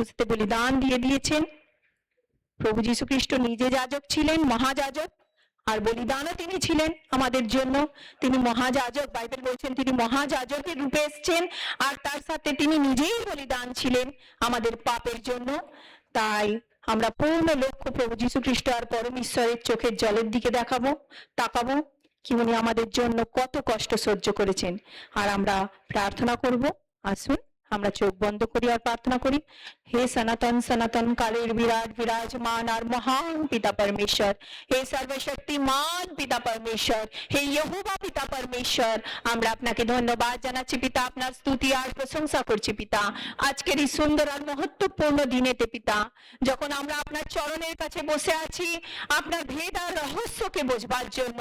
ক্রুশে বলিদান দিয়ে দিয়েছেন। প্রভু যীশু খ্রিস্ট নিজে যাজক ছিলেন, মহাযাজক, আর বলিদানও তিনি ছিলেন আমাদের জন্য। তিনি মহাযাজক, বাইবেল বলছেন তিনি মহাযাজকের রূপে এসেছেন, আর তার সাথে তিনি নিজেই বলিদান ছিলেন আমাদের পাপের জন্য। তাই আমরা পূর্ণ লক্ষ্য প্রভু যীশু খ্রিস্ট আর পরম ঈশ্বরের চোখের জলের দিকে তাকাবো কি উনি আমাদের জন্য কত কষ্ট সহ্য করেছেন। আর আমরা প্রার্থনা করব। আসুন আমরা চোখ বন্ধ করি আর প্রার্থনা করি। হে সনাতন সনাতন কালের বিরাট বিরাজমান আর মহান পিতা পরমেশ্বর, হে সর্বশক্তিমান পিতা পরমেশ্বর, হে ইহোবা পিতা পরমেশ্বর, আমরা আপনাকে ধন্যবাদ জানাচ্ছি পিতা, আপনার স্তুতি আর প্রশংসা করছি পিতা আজকের এই সুন্দর আর মহত্বপূর্ণ দিনেতে পিতা, যখন আমরা আপনার চরণের কাছে বসে আছি আপনার ভেদ আর রহস্যকে বোঝবার জন্য।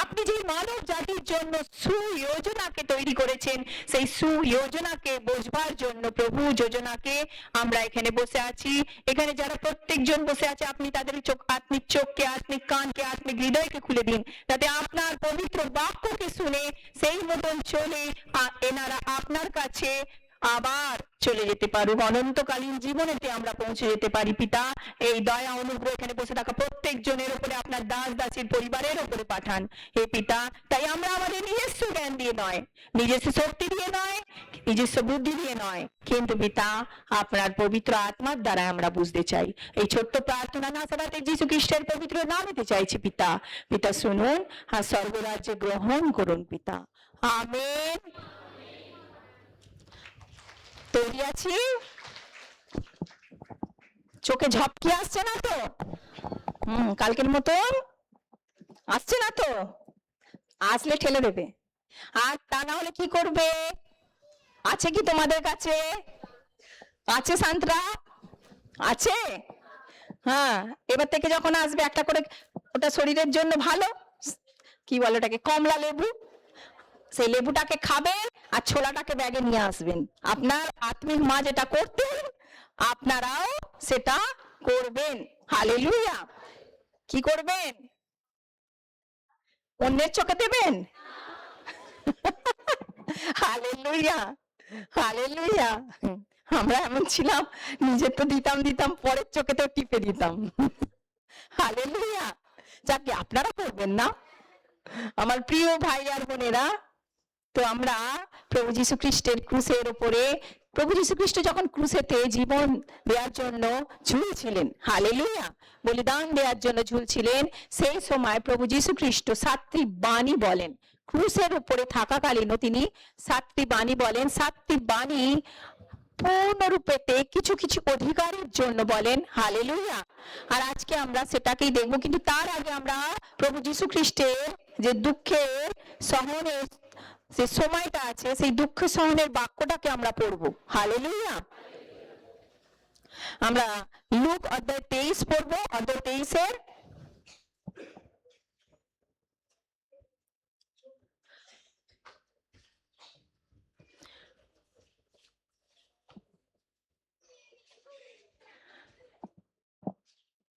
আপনি যে মানব জাতির জন্য সুযোজনাকে তৈরি করেছেন, সেই সুযোজনাকে বোঝবার জন্য প্রভু যোজনাকে আমরা এখানে বসে আছি। এখানে যারা প্রত্যেকজন বসে আছে আপনি তাদের চোখ, আত্মিক চোখকে, আত্মিক কানকে, আত্মিক হৃদয়কে খুলে দিন, যাতে আপনার পবিত্র বাক্যকে শুনে সেই মতন চলে এনারা আপনার কাছে আবার চলে যেতে পারুক, অনন্তকালীন জীবনেতে আমরা পৌঁছে যেতে পারি পিতা। এই দয়া অনুগ্রহ এখানে বসে থাকা প্রত্যেক জনের উপরে, আপনার দাস দাসীর পরিবারের উপরে পাঠান হে পিতা। তাই আমরা আমাদের নিজস্ব জ্ঞান দিয়ে নয়, নিজস্ব শক্তি দিয়ে নয়, নিজস্ব বুদ্ধি দিয়ে নয়, কিন্তু পিতা আপনার পবিত্র আত্মার দ্বারা আমরা বুঝতে চাই। এই ছোট্ট প্রার্থনা নাজারেথের যীশু খ্রিস্টের পবিত্র নামেতে চাইছি পিতা। পিতা শুনুন আর স্বর্গরাজ্যে গ্রহণ করুন পিতা। আমেন। তৈরি আছি? চোখে ঝপকি আসছে না তো? কালকের মতন আসছে না তো? আসলে ঠেলে দেবে, আর তা না হলে কি করবে? আছে কি তোমাদের কাছে? আছে সান্ত্রা? আছে? হ্যাঁ, এবার থেকে যখন আসবে একটা করে, ওটা শরীরের জন্য ভালো, কি বলে ওটাকে, কমলা লেবু, সেই লেবুটাকে খাবেন আর ছোলাটাকে ব্যাগে নিয়ে আসবেন। আপনার আত্মিক মা যেটা করতেন আপনারাও সেটা করবেন। হালেলুয়া। কি করবেন? অন্যের চোখে দেবেন? Hallelujah, hallelujah. আমরা এমন ছিলাম, নিজের তো দিতাম, পরের চোখে তো টিপে দিতাম। হালেলুয়া। যাকে আপনারা করবেন না আমার প্রিয় ভাই আর বোনেরা। তো আমরা প্রভু যীশু খ্রিস্টের ক্রুশের উপরে, প্রভু যীশু খ্রিস্ট যখন ক্রুশেতে জীবন দেওয়ার জন্য ঝুলছিলেন, হালেলুয়া, বলিদান দেওয়ার জন্য ঝুলছিলেন, সেই সময় প্রভু যীশু খ্রিস্ট 7টি বাণী বলেন। ক্রুশের উপরে থাকাকালীনও তিনি 7টি বাণী বলেন। 7টি বাণী পূর্ণরূপেতে কিছু কিছু অধিকারের জন্য বলেন। হালেলুয়া। আর আজকে আমরা সেটাকেই দেখবো, কিন্তু তার আগে আমরা প্রভু যীশু খ্রিস্টের যে দুঃখের সহনের যে সময়টা আছে, সেই দুঃখ সহনের বাক্যটাকে আমরা পড়বো। হালেলুয়া। আমরা লুক অধ্যায় 23 পড়বো। অধ্যায় 23-এর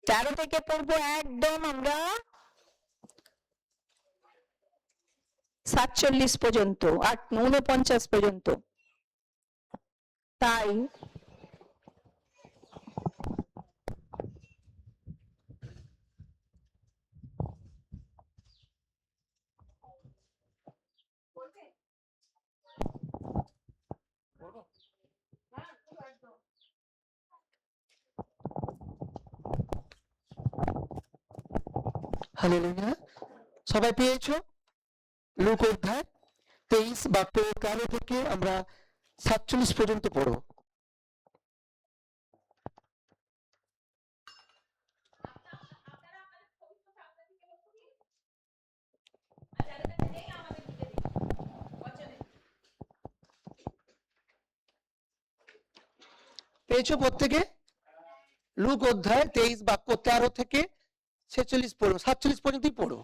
13 থেকে পড়বো একদম আমরা 47 পর্যন্ত, 49 পর্যন্ত। তাই হালেলুয়া। সবাই পেয়েছো? লুক অধ্যায় 23 বাক্য 13 থেকে আমরা 47 পর্যন্ত পড়ো। পেয়েছো প্রত্যেকে? লুক অধ্যায় 23 বাক্য 13 থেকে 46 পড়ো, 47 পর্যন্তই পড়ো।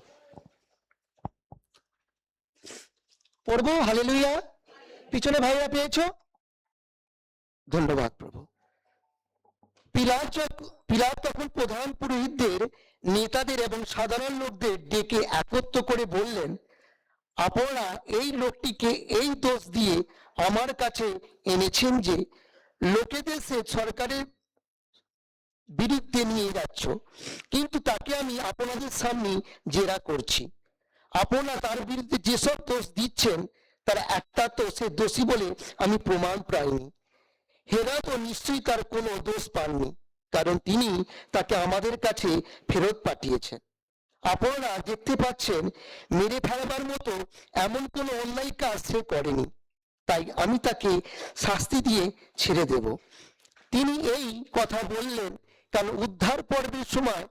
পড়বো? হালেলুয়া। পিছনে ভাইরা পেয়েছো? ধন্যবাদ প্রভু। পিলাত তখন প্রধান পুরোহিতদের, নেতাদের এবং সাধারণ লোকদের ডেকে একত্র করে বললেন, আপনারা এই লোকটিকে এই দোষ দিয়ে আমার কাছে এনেছেন যে লোকেদের সে সরকারের বিরুদ্ধে নিয়ে যাচ্ছ, কিন্তু তাকে আমি আপনাদের সামনে জেরা করছি। আপনারা তার বিরুদ্ধে যেসব দোষ দিচ্ছেন তার একটা তো সে দোষী বলে আমি প্রমাণ পাইনি। হেরা তো নিশ্চয়ই তার কোনো দোষ পাননি, কারণ তিনি তাকে আমাদের কাছে ফেরত পাঠিয়েছেন। আপনারা দেখতে পাচ্ছেন মেরে ফেলবার মতো এমন কোনো অন্যায় কাজ সে করেনি, তাই আমি তাকে শাস্তি দিয়ে ছেড়ে দেব। তিনি এই কথা বললেন কারণ উদ্ধার পর্বের সময়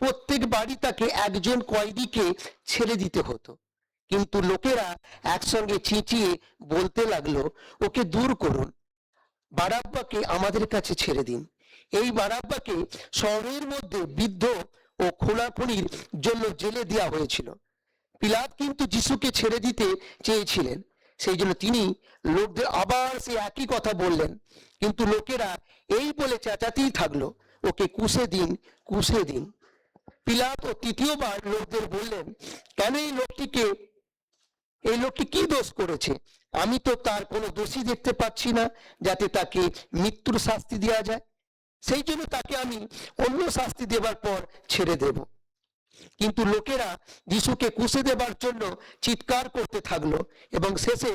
প্রত্যেক বাড়ি তাকে একজন কয়েদিকে ছেড়ে দিতে হতো, কিন্তু লোকেরা একসঙ্গে চেঁচিয়ে বলতে লাগলো, ওকে দূর করুন, বারাব্বাকে আমাদের কাছে ছেড়ে দিন। এই বারাব্বাকে শহরের মধ্যে বৃদ্ধ ও খোলাখুলির জন্য জেলে দেওয়া হয়েছিল। পিলাত কিন্তু যিশুকে ছেড়ে দিতে চেয়েছিলেন, সেই জন্য তিনি লোকদের আবার সেই একই কথা বললেন, কিন্তু লোকেরা এই বলে চেঁচাতেই থাকলো, ওকে কুশে দিন, কুশে দিন। পিলাত ও তৃতীয়বার লোকদের বললেন, কেন এই লোকটি কি দোষ করেছে? আমি তো তার কোনো দোষী দেখতে পাচ্ছি না যাতে তাকে মৃত্যুর শাস্তি দেওয়া যায়, সেই জন্য তাকে আমি অন্য শাস্তি দেবার পর ছেড়ে দেব। কিন্তু লোকেরা যিশুকে কুশে দেবার জন্য চিৎকার করতে থাকলো এবং শেষে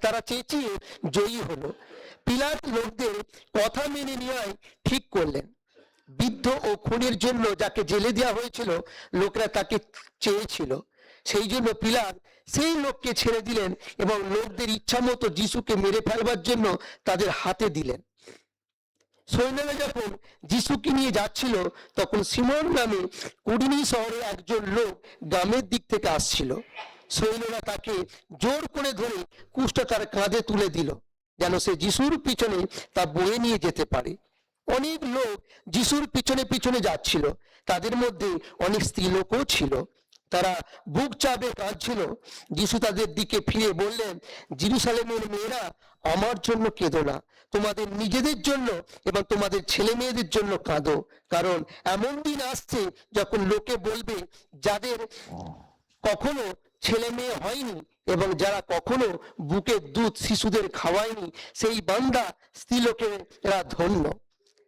তারা চেঁচিয়ে জয়ী হলো। পিলাত লোকদের কথা মেনে নেওয়াই ঠিক করলেন। বৃদ্ধ ও খুনের জন্য যাকে জেলে দেওয়া হয়েছিল লোকরা তাকে চেয়েছিল, সেই জন্য পিলাত সেই লোককে ছেড়ে দিলেন এবং লোকদের ইচ্ছা মতো যিশুকে মেরে ফেলবার জন্য তাদের হাতে দিলেন। সৈন্যরা যখন যিশুকে নিয়ে যাচ্ছিল তখন সিমন নামে কুরিনি শহরে একজন লোক গ্রামের দিক থেকে আসছিল। সৈন্যরা তাকে জোর করে ধরে কুষ্ঠটা তার কাঁধে তুলে দিল যেন সে যিশুর পিছনে তা বয়ে নিয়ে যেতে পারে। অনেক লোক যিশুর পিছনে পিছনে যাচ্ছিল, তাদের মধ্যে অনেক স্ত্রীলোকও ছিল, তারা বুক চাপে কাঁদছিল। যিশু তাদের দিকে ফিরে বললেন, জেরুজালেমের মেয়েরা, আমার জন্য কেঁদো না, তোমাদের নিজেদের জন্য এবং তোমাদের ছেলে মেয়েদের জন্য কাঁদো, কারণ এমন দিন আসছে যখন লোকে বলবে, যাদের কখনো ছেলে মেয়ে হয়নি এবং যারা কখনো বুকের দুধ শিশুদের খাওয়ায়নি, সেই বান্দা স্ত্রীলোকেরা ধন্য।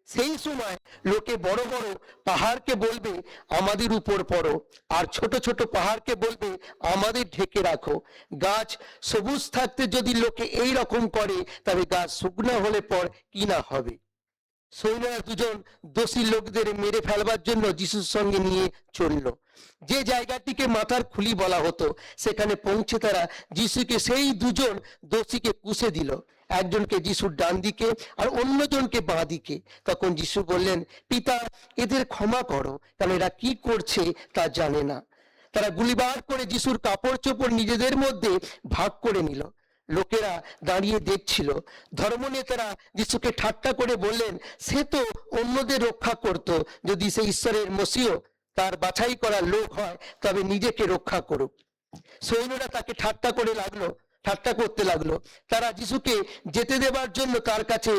সেই সময় লোকে বড় বড় পাহাড়কে বলবে, আমাদের উপর পড়ো, আর ছোট ছোট পাহাড়কে বলবে, আমাদের ঢেকে রাখো। গাছ সবুজ থাকতে যদি লোকে এই রকম করে, তবে গাছ শুকনো হলে পর কি না হবে। সৈন্যরা দুজন দোষী লোকদের মেরে ফেলবার জন্য যিশুর সঙ্গে নিয়ে চলল। যে জায়গাটিকে মাথার খুলি বলা হতো, সেখানে পৌঁছে তারা যিশুকে সেই দুজন দোষীকে কুশে দিল, একজনকে যিশুর ডান দিকে আর অন্যজনকে বাঁ দিকে। তখন যিশু বললেন, পিতা, এদের ক্ষমা করো, কারণ এরা কি করছে তা জানে না। তারা গুলিবার করে যিশুর কাপড় চোপড় নিজেদের মধ্যে ভাগ করে নিল। লোকেরা দাঁড়িয়ে দেখছিল। ধর্মনেতারা যিশুকে ঠাট্টা করে বললেন, সে তো অন্যদের রক্ষা করত, যদি সে ঈশ্বরের মসিহ, তার বাছাই করা লোক হয়, তবে নিজেকে রক্ষা করুক। সৈন্যরা তাকে ঠাট্টা করতে লাগলো। তারা যিশুকে যেতে দেবার জন্য তার কাছে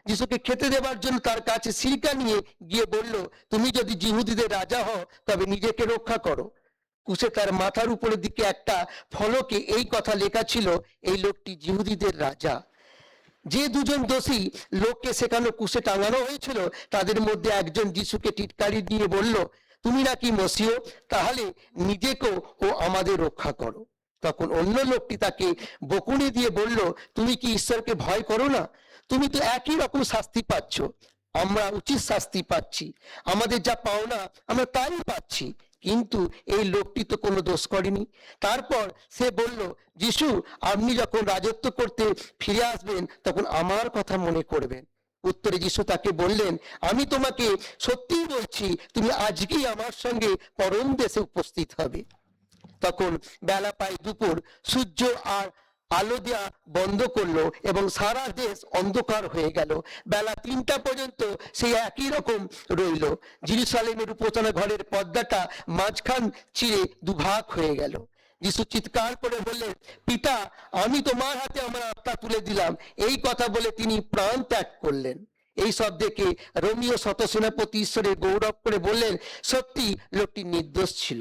যিশুকে খেতে দেবার জন্য তার কাছে সিরকা নিয়ে গিয়ে বলল, তুমি যদি জিহুদীদের রাজা হও তবে নিজেকে রক্ষা করো। কুশে তার মাথার উপরের দিকে একটা ফলকে এই কথা লেখা ছিল, এই লোকটি জিহুদীদের রাজা। যে দুজন দোষী লোককে সেখানে কুশে টাঙানো হয়েছিল, তাদের মধ্যে একজন যিশুকে টিটকারি দিয়ে বলল, তুমি নাকি মসিহ, তাহলে নিজেকেও ও আমাদের রক্ষা করো। তখন অন্য লোকটি তাকে বকুনি দিয়ে বলল, তুমি কি ঈশ্বরকে ভয় করো না? তুমি তো একই রকম শাস্তি পাচ্ছ, আমরা উচিত শাস্তি পাচ্ছি, আমাদের যা পাওনা আমরা তাই পাচ্ছি, কিন্তু এই লোকটি তো কোনো দোষ করেনি। তারপর সে বলল, যিশু, আপনি যখন রাজত্ব করতে ফিরে আসবেন তখন আমার কথা মনে করবেন। উত্তরে যিশু তাকে বললেন, আমি তোমাকে সত্যিই বলছি, তুমি আজকেই আমার সঙ্গে পরম দেশে উপস্থিত হবে। তখন বেলা প্রায় দুপুর, সূর্য আর আলো দেয়া বন্ধ করলো এবং সারা দেশ অন্ধকার হয়ে গেল। বেলা 3টা পর্যন্ত সেই একই রকম রইল। জেরুজালেমের উপাসনা ঘরের পর্দাটা মাঝখান চিরে দুভাগ হয়ে গেল। যিশু চিৎকার করে বললেন, পিতা, আমি তোমার হাতে আমার আত্মা তুলে দিলাম। এই কথা বলে তিনি প্রাণ ত্যাগ করলেন। এই সব দেখে রোমীয় শতসেনাপতি ঈশ্বরের গৌরব করে বললেন, সত্যি লোকটি নির্দোষ ছিল।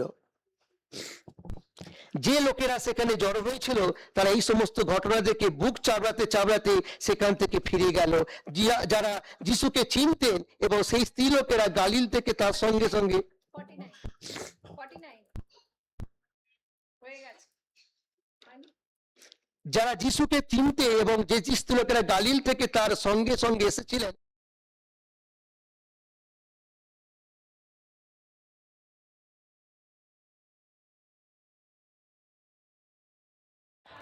যে লোকেরা সেখানে জড়ো হয়েছিল তারা এই সমস্ত ঘটনা দেখে বুক চাবড়াতে চাবড়াতে সেখান থেকে ফিরে গেল। যারা যিশুকে চিনতেন এবং সেই স্ত্রী লোকেরা গালিল থেকে তার সঙ্গে সঙ্গে 49 হয়ে গেছে। যারা যিশুকে চিনতে এবং যে স্ত্রী লোকেরা গালিল থেকে তার সঙ্গে সঙ্গে এসেছিলেন,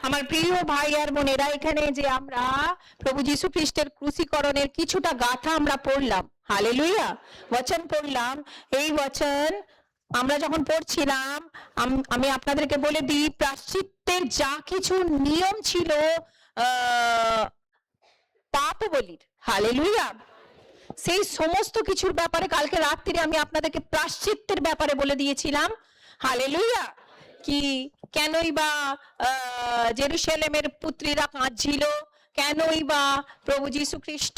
আমার প্রিয় ভাই আর বোনেরা, এখানে যে আমরা প্রভু যীশু খ্রিস্টের ক্রুশীকরণের কিছুটা গাথা আমরা পড়লাম, হালেলুয়া, বচন পড়লাম। এই বচন আমরা যখন পড়ছিলাম, আমি আপনাদেরকে বলে দিই, প্রায়শ্চিত্তের যা কিছু নিয়ম ছিল পাপ বলির, হালেলুয়া, সেই সমস্ত কিছুর ব্যাপারে কালকে রাত্রিরে আমি আপনাদেরকে প্রায়শ্চিত্তের ব্যাপারে বলে দিয়েছিলাম, হালেলুয়া। কি কেনই বা জেরুসালেমের পুত্রীরা কাঁদছিল, কেনই বা প্রভু যীশু খ্রিস্ট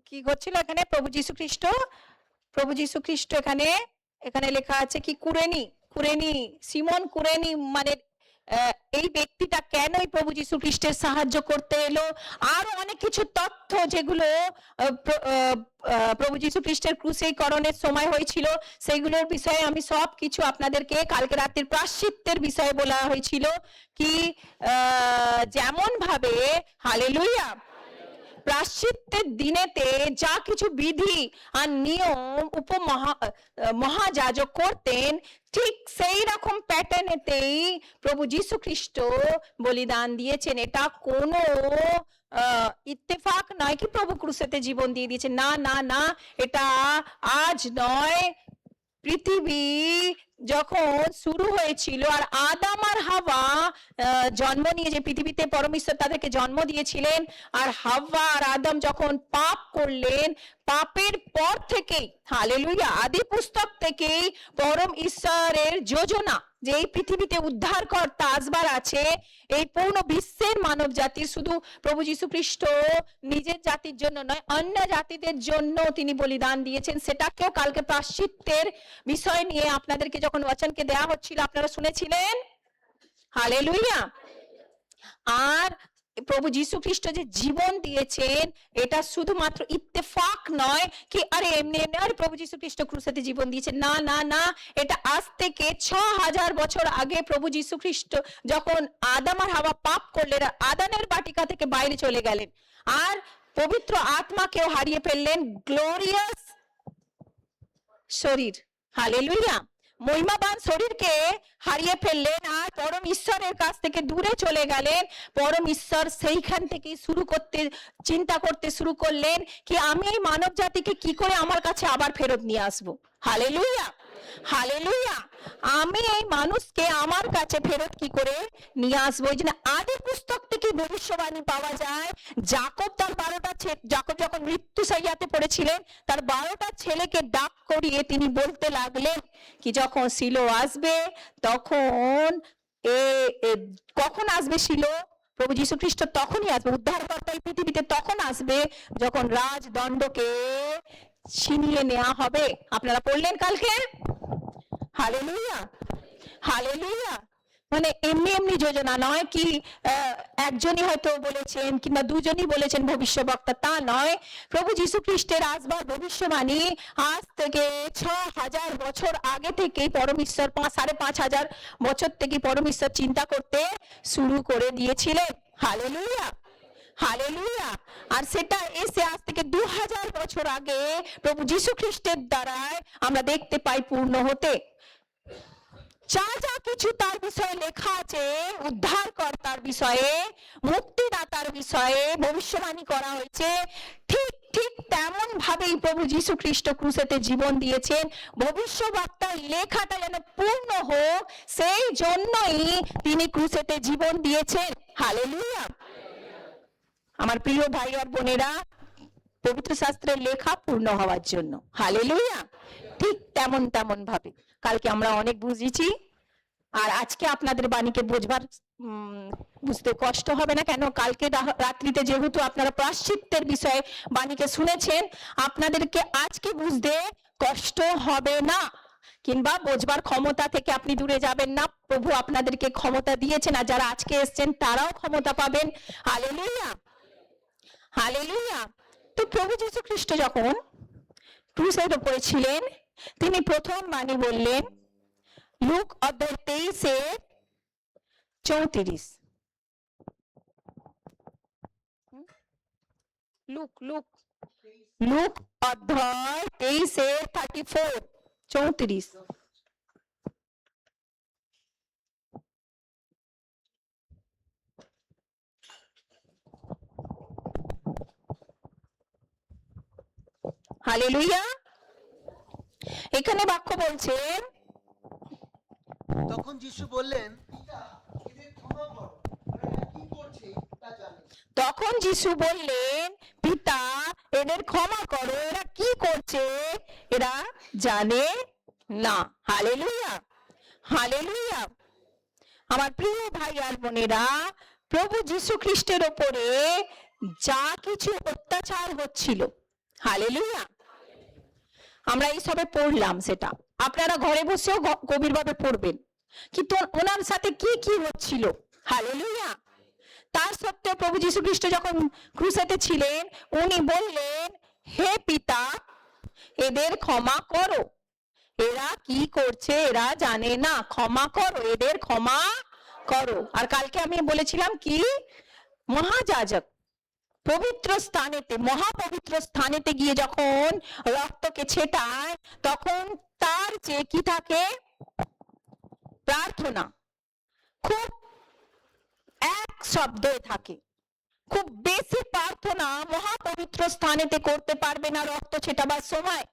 কি করছিল এখানে, প্রভু যীশু খ্রিস্ট এখানে এখানে লেখা আছে কি, কুরেনি সিমন কুরেনি, মানে এই ব্যক্তিটা কেনই প্রভু যীশু খ্রিস্টের সাহায্য করতে এলো, আরো অনেক কিছু তথ্য যেগুলো প্রভু যীশু খ্রিস্টের ক্রুশীকরণের সময় হয়েছিল, সেইগুলোর বিষয়ে আমি সব কিছু আপনাদেরকে কালকে রাতের প্রায়শ্চিত্তের বিষয়ে বলা হয়েছিল। কি যেমন ভাবে, হালেলুয়া, প্রায়শ্চিত্তের দিনেতে যা কিছু বিধি আর নিয়ম মহাযাজক করতেন, ঠিক সেই রকম প্যাটার্নেতেই প্রভু যীশু খ্রিস্ট বলিদান দিয়েছেন। এটা কোনো ইত্তেফাক নয় কি প্রভু ক্রুশেতে জীবন দিয়ে দিয়েছে, না না না, এটা আজ নয়, পৃথিবী যখন শুরু হয়েছিল আর আদাম আর হাওয়া জন্ম নিয়ে, যে পৃথিবীতে পরমেশ্বর তাদেরকে জন্ম দিয়েছিলেন, আর হাওয়া আর আদম যখন পাপ করলেন, পাপের পর থেকেই, হালেলুয়া, আদি পুস্তক থেকেই পরম ঈশ্বরের যোজনা যে এই পৃথিবীতে উদ্ধারকর্তা আসবার আছে, এই পূর্ণ বিশ্বের মানব জাতির, শুধু প্রভু যীশু খ্রিস্ট নিজের জাতির জন্য নয়, অন্য জাতিদের জন্য তিনি বলিদান দিয়েছেন। সেটাকেও কালকে প্রায়শ্চিত্তের বিষয় নিয়ে আপনাদেরকে যখন বচনকে দেয়া হচ্ছিল আপনারা শুনেছিলেন, হালেলুয়া। আর প্রভু যীশু খ্রিস্ট যে জীবন দিয়েছেন, এটা শুধুমাত্র ইত্তেফাক নয় কি আরে এমনি এমনি আরে প্রভু যীশু খ্রিস্ট ক্রুশে জীবন দিয়েছেন, না না না, এটা আজ থেকে 6000 বছর আগে প্রভু যীশু খ্রিস্ট যখন আদম আর হাওয়া পাপ করলেন, আদানের বাটিকা থেকে বাইরে চলে গেলেন আর পবিত্র আত্মাকেও হারিয়ে ফেললেন, গ্লোরিয়াস শরীর, হালেলুয়া, মহিমাবান শরীরকে হারিয়ে ফেললেন আর পরম ঈশ্বরের কাছ থেকে দূরে চলে গেলেন। পরম ঈশ্বর সেইখান থেকে চিন্তা করতে শুরু করলেন কি আমি এই মানব জাতিকে কি করে আমার কাছে আবার ফেরত নিয়ে আসবো, হালেলুয়া, হালেলুয়া, আমি এই মানুষকে আমার কাছে ফেরত কি করে নিয়ে আসবো। এই জন্য আদি পুস্তক থেকে ভবিষ্যবাণী পাওয়া যায়, যাকব যখন মৃত্যুশয্যাতে পড়েছিলেন, তার 12টা ছেলেকে ডাক করিয়ে তিনি বলতে লাগলেন কি যখন শিলো আসবে তখন কখন আসবে শিলো, প্রভু যীশু খ্রিস্ট তখনই আসবে, উদ্ধারকর্তা এই পৃথিবীতে তখন আসবে যখন রাজদণ্ডকে ছিনিয়ে নেওয়া হবে। আপনারা পড়লেন কালকে, হালেলুয়া, হালেলুয়া। মানে এমনি এমনি যোজনা নয় কি একজনই হয়তো বলেছেন কিংবা দুজনই বলেছেন ভবিষ্যবক্তা, তা নয়। প্রভু যীশু খ্রিস্টের আসবার ভবিষ্যবাণী আজ থেকে 6000 বছর আগে থেকে পরমেশ্বর, 5500 বছর থেকে পরমেশ্বর চিন্তা করতে শুরু করে দিয়েছিলেন, হালেলুয়া, হালেলুয়া। আর সেটা এসে আজ থেকে 2000 বছর আগে প্রভু যীশু খ্রিস্টের দ্বারাই আমরা দেখতে পাই পূর্ণ হতে। যা যা কিছু তার বিষয়ে লেখা আছে, উদ্ধারকর্তার বিষয়ে, মুক্তিদাতার বিষয়ে ভবিষ্যবাণী করা হয়েছে, ঠিক ঠিক তেমন ভাবেই প্রভু যীশু খ্রিস্ট ক্রুশেতে জীবন দিয়েছেন। ভবিষ্যবার্তার লেখাটা যেন পূর্ণ হোক সেই জন্যই তিনি ক্রুশেতে জীবন দিয়েছেন, হালেলুয়া। আমার প্রিয় ভাই আর বোনেরা, পবিত্র শাস্ত্রের লেখা পূর্ণ হওয়ার জন্য, হালেলুয়া, ঠিক তেমন ভাবে কালকে আমরা অনেক বুঝেছি। আর আজকে আপনাদের বাণীকে বুঝতে কষ্ট হবে না, কেন কালকে রাত্রিতে যেহেতু আপনারা প্রায়শ্চিত্তের বিষয়ে বাণীকে শুনেছেন, আপনাদেরকে আজকে বুঝতে কষ্ট হবে না, কিংবা বোঝবার ক্ষমতা থেকে আপনি দূরে যাবেন না। প্রভু আপনাদেরকে ক্ষমতা দিয়েছেন, আর যারা আজকে এসেছেন তারাও ক্ষমতা পাবেন। Hallelujah, hallelujah. তো প্রভু যীশু খ্রিস্ট যখন ক্রুসের উপরে ছিলেন, তিনি প্রথম বাণী বললেন, লুক অধ্যায় 23:34। লুক অধ্যায় 23:34-34। হালেলুয়া। এখানে বাক্য বলছেন, তখন যিশু বললেন, পিতা, এদের ক্ষমা করো, এরা কি করছে তা জানে না। তখন যিশু বললেন, পিতা, এদের ক্ষমা করো, এরা কি করছে এরা জানে না। Hallelujah, hallelujah. আমার প্রিয় ভাই আর বোনেরা, প্রভু যীশু খ্রিস্টের ওপরে যা কিছু অত্যাচার হচ্ছিল, হালেলুয়া, আমরা এই সবে পড়লাম, সেটা আপনারা ঘরে বসেও গভীরভাবে পড়বেন। কিন্তু ওনার সাথে কি কি হচ্ছিল, হালেলুয়া। তার সত্ত্বেও প্রভু যীশু খ্রিস্ট যখন ক্রুসেতে ছিলেন, উনি বললেন, হে পিতা, এদের ক্ষমা করো, এরা কি করছে এরা জানে না, ক্ষমা করো, এদের ক্ষমা করো। আর কালকে আমি বলেছিলাম কি, মহাযাজক পবিত্র স্থানেতে, মহাপবিত্র স্থানেতে গিয়ে যখন রক্তকে ছেটায়, তখন তার যে কি থাকে, প্রার্থনা খুব এক শব্দে থাকে। খুব বেশি প্রার্থনা মহাপবিত্র স্থানেতে করতে পারবে না রক্ত ছেটাবার সময়।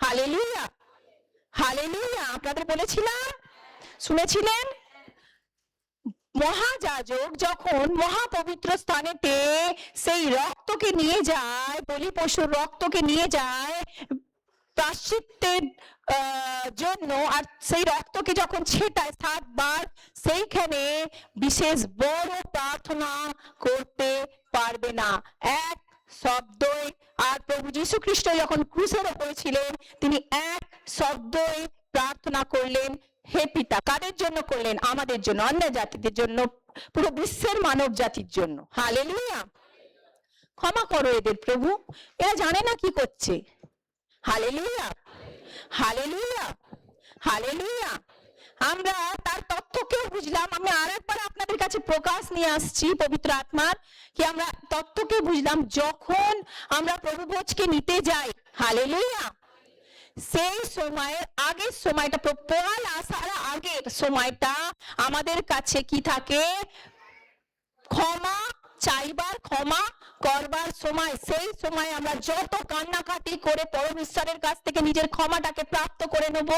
Hallelujah, hallelujah. আপনাদের বলেছিলাম, শুনেছিলেন, মহাযাজক যখন মহাপবিত্র স্থানেতে সেই রক্তকে নিয়ে যায়, বলি পশুর রক্তকে নিয়ে যায় প্রায়শ্চিত্তের জন্য, আর সেই রক্তকে যখন ছেটায় 7 বার, সেইখানে বিশেষ বড় প্রার্থনা করতে পারবে না, এক শব্দই। আর প্রভু যীশু খ্রিস্ট যখন ক্রুসের উপরে ছিলেন, তিনি এক শব্দই প্রার্থনা করলেন, হে পিতা। কাদের জন্য করলেন? আমাদের জন্য, অন্য জাতিদের জন্য, পুরো বিশ্বের মানব জাতির জন্য। হালেলুয়া। ক্ষমা করো এদের প্রভু, এরা জানে না কি করছে। হালেলুয়া, হালেলুয়া, হালেলুয়া। আমরা তার তত্ত্বকেও বুঝলাম। আমি আরেকবার আপনাদের কাছে প্রকাশ নিয়ে আসছি পবিত্র আত্মার, কি আমরা তত্ত্বকে বুঝলাম যখন আমরা প্রভু ভোজকে নিতে যাই। হালেলুয়া। সেই সময়ের আগের সময়টা, পোয়াল আসার আগের সময়টা আমাদের কাছে কি থাকে, ক্ষমা চাইবার, ক্ষমা করবার সময়। সেই সময় আমরা যত কান্নাকাটি করে পরমেশ্বরের কাছ থেকে নিজের ক্ষমাটাকে প্রাপ্ত করে নেব,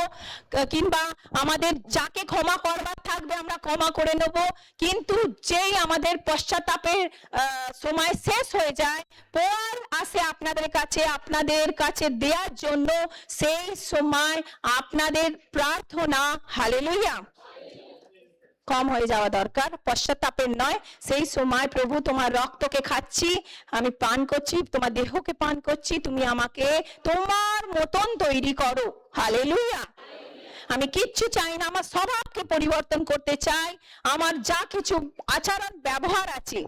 কিংবা আমাদের যাকে ক্ষমা করবার থাকবে আমরা ক্ষমা করে নেব, কিন্তু যেই আমাদের পশ্চাতাপের সময় শেষ হয়ে যায়, পর আসে আপনাদের কাছে দেওয়ার জন্য, সেই সময় আপনাদের প্রার্থনা, হালেলুয়া, কম হয়ে যাওয়া দরকার, পশ্চাতাপের নয়। সেই সময়, প্রভু তোমার রক্তকে খাচ্ছি, আমি পান করছি, তোমার দেহকে পান করছি, তুমি আমাকে তোমার মতন তৈরি করো। হালেলুয়া। আমি কিচ্ছু চাই না, আমার স্বভাবকে পরিবর্তন করতে চাই। আমার যা কিছু আচরণ ব্যবহার আছে,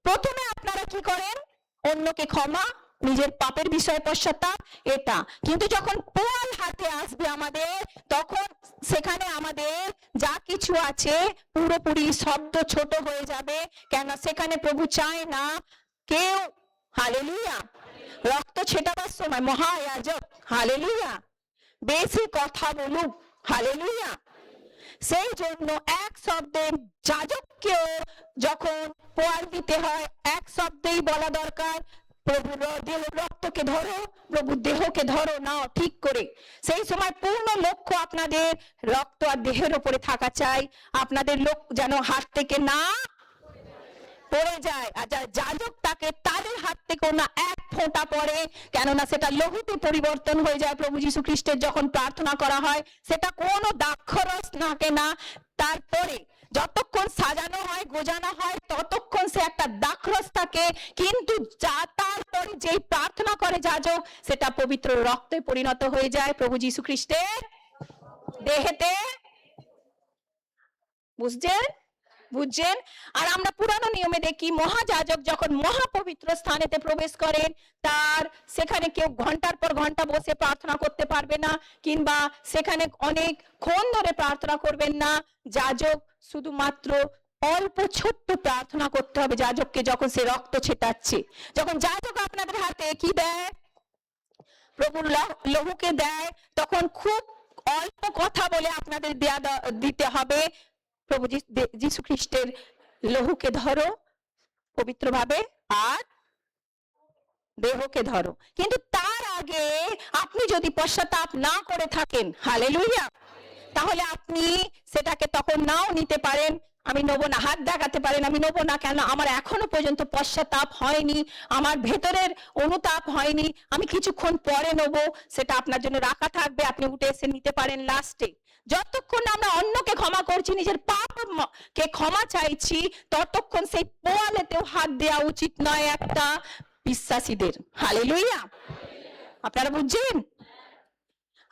প্রথমে আপনারা কি করেন, অন্যকে ক্ষমা, নিজের পাপের বিষয়ে পশ্চাতাপ, এটা। কিন্তু যখন পোয়াল হাতে আসবে আমাদের, তখন সেখানে আমাদের যা কিছু আছে পুরোপুরি শব্দ ছোট হয়ে যাবে। কেন? সেখানে প্রভু চায় না কেউ, হালেলুয়া, রক্ত ছেটাবার সময় মহায়াজক, হালেলুয়া, বেশি কথা বলুক। হালেলুয়া। সেই জন্য এক শব্দে যাজককেও যখন পোয়াল দিতে হয়, এক শব্দেই বলা দরকার, প্রভু রক্তকে ধরো, প্রভু দেহকে ধরো, নাও ঠিক করে। সেই সময় পূর্ণ লক্ষ্য আপনাদের রক্ত আর দেহের উপরে থাকা চাই, আপনাদের লোক যেন হাত থেকে না পড়ে যায়। আর যারা যাজক থাকে তাদের হাত থেকে না এক ফোঁটা পড়ে, কেননা সেটা লহুতে পরিবর্তন হয়ে যায়। প্রভু যীশু খ্রিস্টের যখন প্রার্থনা করা হয়, সেটা কোনো দাক্ষরস থাকে না। তারপরে যতক্ষণ সাজানো হয়, গোজানো হয়, ততক্ষণ সে একটা দাক্ষরস থাকে, কিন্তু তারপরে যেই প্রার্থনা করে যাজক, সেটা পবিত্র রক্তে পরিণত হয়ে যায় প্রভু যীশু খ্রিস্টের দেহেতে, বুঝছেন বুঝছেন? আর আমরা পুরানো নিয়মে দেখি মহাযাজক যখন মহাপবিত্র স্থানেতে প্রবেশ করেন, তার সেখানে কেউ ঘন্টার পর ঘন্টা বসে প্রার্থনা করতে পারবে না, কিংবা সেখানে অনেকক্ষণ ধরে প্রার্থনা করবেন না। যাজক শুধুমাত্র অল্প ছোট্ট প্রার্থনা করতে হবে যাজককে, যখন সে রক্ত ছেটাচ্ছে। যখন যাজক আপনাদের হাতে কি দেয়, প্রভুর লহুকে দেয়, তখন খুব অল্প কথা বলে আপনাদের দিতে হবে, প্রভু যীশু খ্রিস্টের লহুকে ধরো পবিত্রভাবে আর দেহকে ধরো। কিন্তু তার আগে আপনি যদি পশ্চাতাপ না করে থাকেন, হালেলুয়া, তাহলে আপনি সেটাকে তখন নাও নিতে পারেন। আমি নেবো না, হাত দেখাতে পারেন আমি নেবো না, কেন আমার এখনো পর্যন্ত পশ্চাতাপ হয়নি, আমার ভেতরের অনুতাপ হয়নি, আমি কিছুক্ষণ পরে নেবো। সেটা আপনার জন্য রাখা থাকবে, আপনি উঠে এসে নিতে পারেন লাস্টে। যতক্ষণ আমরা অন্যকে ক্ষমা করছি, নিজের পাপ কে ক্ষমা চাইছি, ততক্ষণ সেই পোয়ালেতেও হাত দেওয়া উচিত নয় একটা বিশ্বাসীদের। হালেলুয়া, আপনারা বুঝছেন?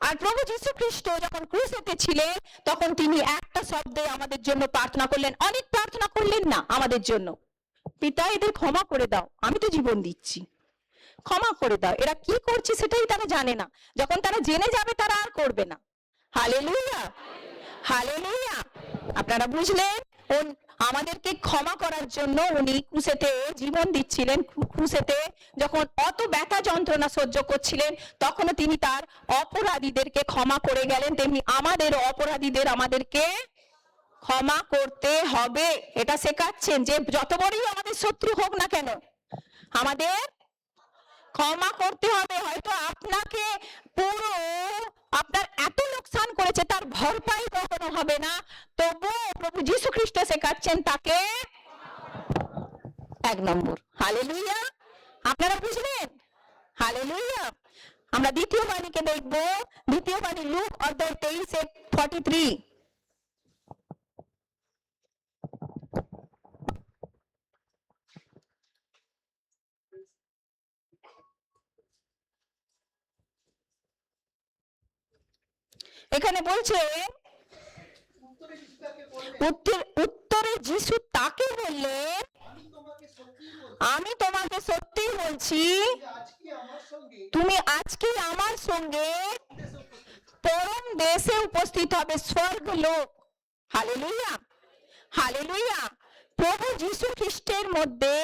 আর প্রভু যীশু খ্রিস্ট যখন ক্রুশেতে ছিলেন, তখন তিনি একটা শব্দে আমাদের জন্য প্রার্থনা করলেন, অনেক প্রার্থনা করলেন না আমাদের জন্য। পিতা, এদের ক্ষমা করে দাও, আমি তো জীবন দিচ্ছি, ক্ষমা করে দাও। এরা কি করছে সেটাই তারা জানে না, যখন তারা জেনে যাবে তারা আর করবে না। হালেলুয়া, হালেলুয়া, আপনারা বুঝলেন? আমাদেরকে ক্ষমা করার জন্য উনি ক্রুশেতে জীবন দিচ্ছিলেন। ক্রুশেতে যখন অত ব্যথা যন্ত্রণা সহ্য করছিলেন, তখনও তিনি তার অপরাধীদেরকে ক্ষমা করে গেলেন। তেমনি আমাদের অপরাধীদের আমাদেরকে ক্ষমা করতে হবে। এটা শেখাচ্ছেন যে যত বড়ই আমাদের শত্রু হোক না কেন, আমাদের ক্ষমা করতে হবে। হয়তো আপনাকে পুরো আপনার এত লোকসান করেছে, তার ভরপাই কখনো হবে না, তবু প্রভু যীশু খ্রিস্ট শেখাচ্ছেন তাকে 1 নম্বর। হালেলুয়া, আপনারা বুঝলেন? হালেলুয়া। আমরা দ্বিতীয় বাণীকে দেখব, দ্বিতীয় বাণী লুক অধ্যায় 23:43। এখানে বলছে, উত্তরে যিশু তাকে বললেন, আমি তোমাকে সত্যি বলছি, তুমি আজকে আমার সঙ্গে পরম দেশে উপস্থিত হবে, স্বর্গলোক। হালেলুয়া, হালেলুয়া। প্রভু যীশু খ্রিস্টের মধ্যে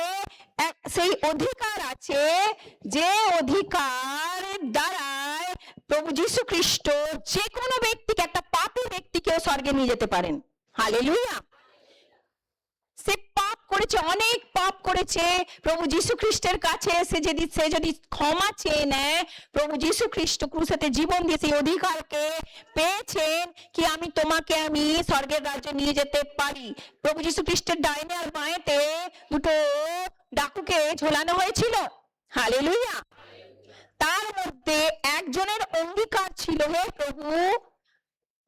সেই অধিকার আছে, যে অধিকার দ্বারায় প্রভু যীশু খ্রিস্ট যে কোনো ব্যক্তিকে, একটা পাপী ব্যক্তিকেও স্বর্গে নিয়ে যেতে পারেন। হালেলুয়া। সে পাপ করেছে, অনেক পাপ করেছে, প্রভু যীশু খ্রিস্টের কাছে সে যদি ক্ষমা চেয়ে নেয়, প্রভু যীশু খ্রিস্ট ক্রুশেতে জীবন দিয়ে সেই অধিকারকে পেয়েছেন কি আমি স্বর্গের রাজ্যে নিয়ে যেতে পারি। প্রভু যীশু খ্রিস্টের ডাইনে আর বাঁয়েতে দুটো ডাকুকে ঝোলানো হয়েছিল। হালেলুয়া। তার মধ্যে একজনের অঙ্গীকার ছিল, হে প্রভু,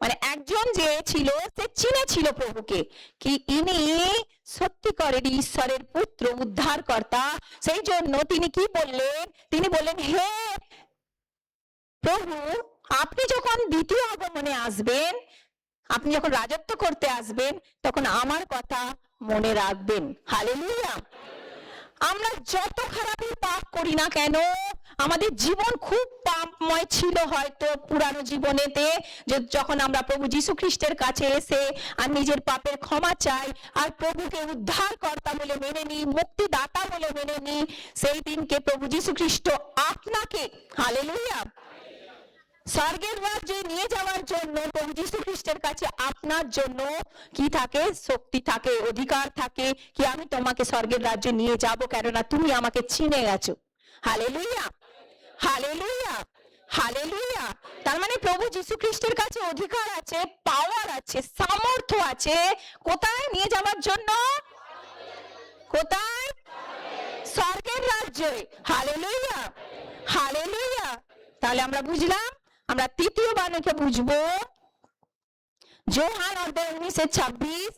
মানে একজন যে ছিল সে চিনেছিল প্রভুকে, কি ইনি সত্যিকারের ঈশ্বরের পুত্র, উদ্ধারকর্তা। সেই জন্য তিনি কি বললেন, তিনি বললেন, হে প্রভু, আপনি যখন দ্বিতীয় আগমনে আসবেন, আপনি যখন রাজত্ব করতে আসবেন, তখন আমার কথা মনে রাখবেন। হালেলুয়া। আমরা যত খারাপই পাপ করি না কেন, আমাদের জীবন খুব পাপময় ছিল হয়তো পুরানো জীবনেতে, যখন আমরা প্রভু যীশু খ্রিস্টের কাছে এসে আর নিজের পাপের ক্ষমা চাই, আর প্রভুকে উদ্ধারকর্তা বলে মেনে নিই, মুক্তিদাতা বলে মেনে নিই, সেই দিনকে প্রভু যীশু খ্রিস্ট আপনাকে, হালেলুয়া, স্বর্গের রাজ্যে নিয়ে যাওয়ার জন্য প্রভু যীশু খ্রিস্টের কাছে আপনার জন্য কি থাকে, শক্তি থাকে, অধিকার থাকে, কি আমি তোমাকে স্বর্গের রাজ্যে নিয়ে যাব, কেননা তুমি আমাকে চিনে গেছো। হালেলুয়া, হালেলুয়া, হালেলুয়া। তার মানে প্রভু যীশু খ্রিস্টের কাছে অধিকার আছে, পাওয়ার আছে, সামর্থ্য আছে, কোথায় নিয়ে যাওয়ার জন্য, কোথায়, স্বর্গের রাজ্যে। Hallelujah, hallelujah. তাহলে আমরা বুঝলাম, আমরা তৃতীয় বাণীকে বুঝবো, যোহান অধ্যায় 19:26।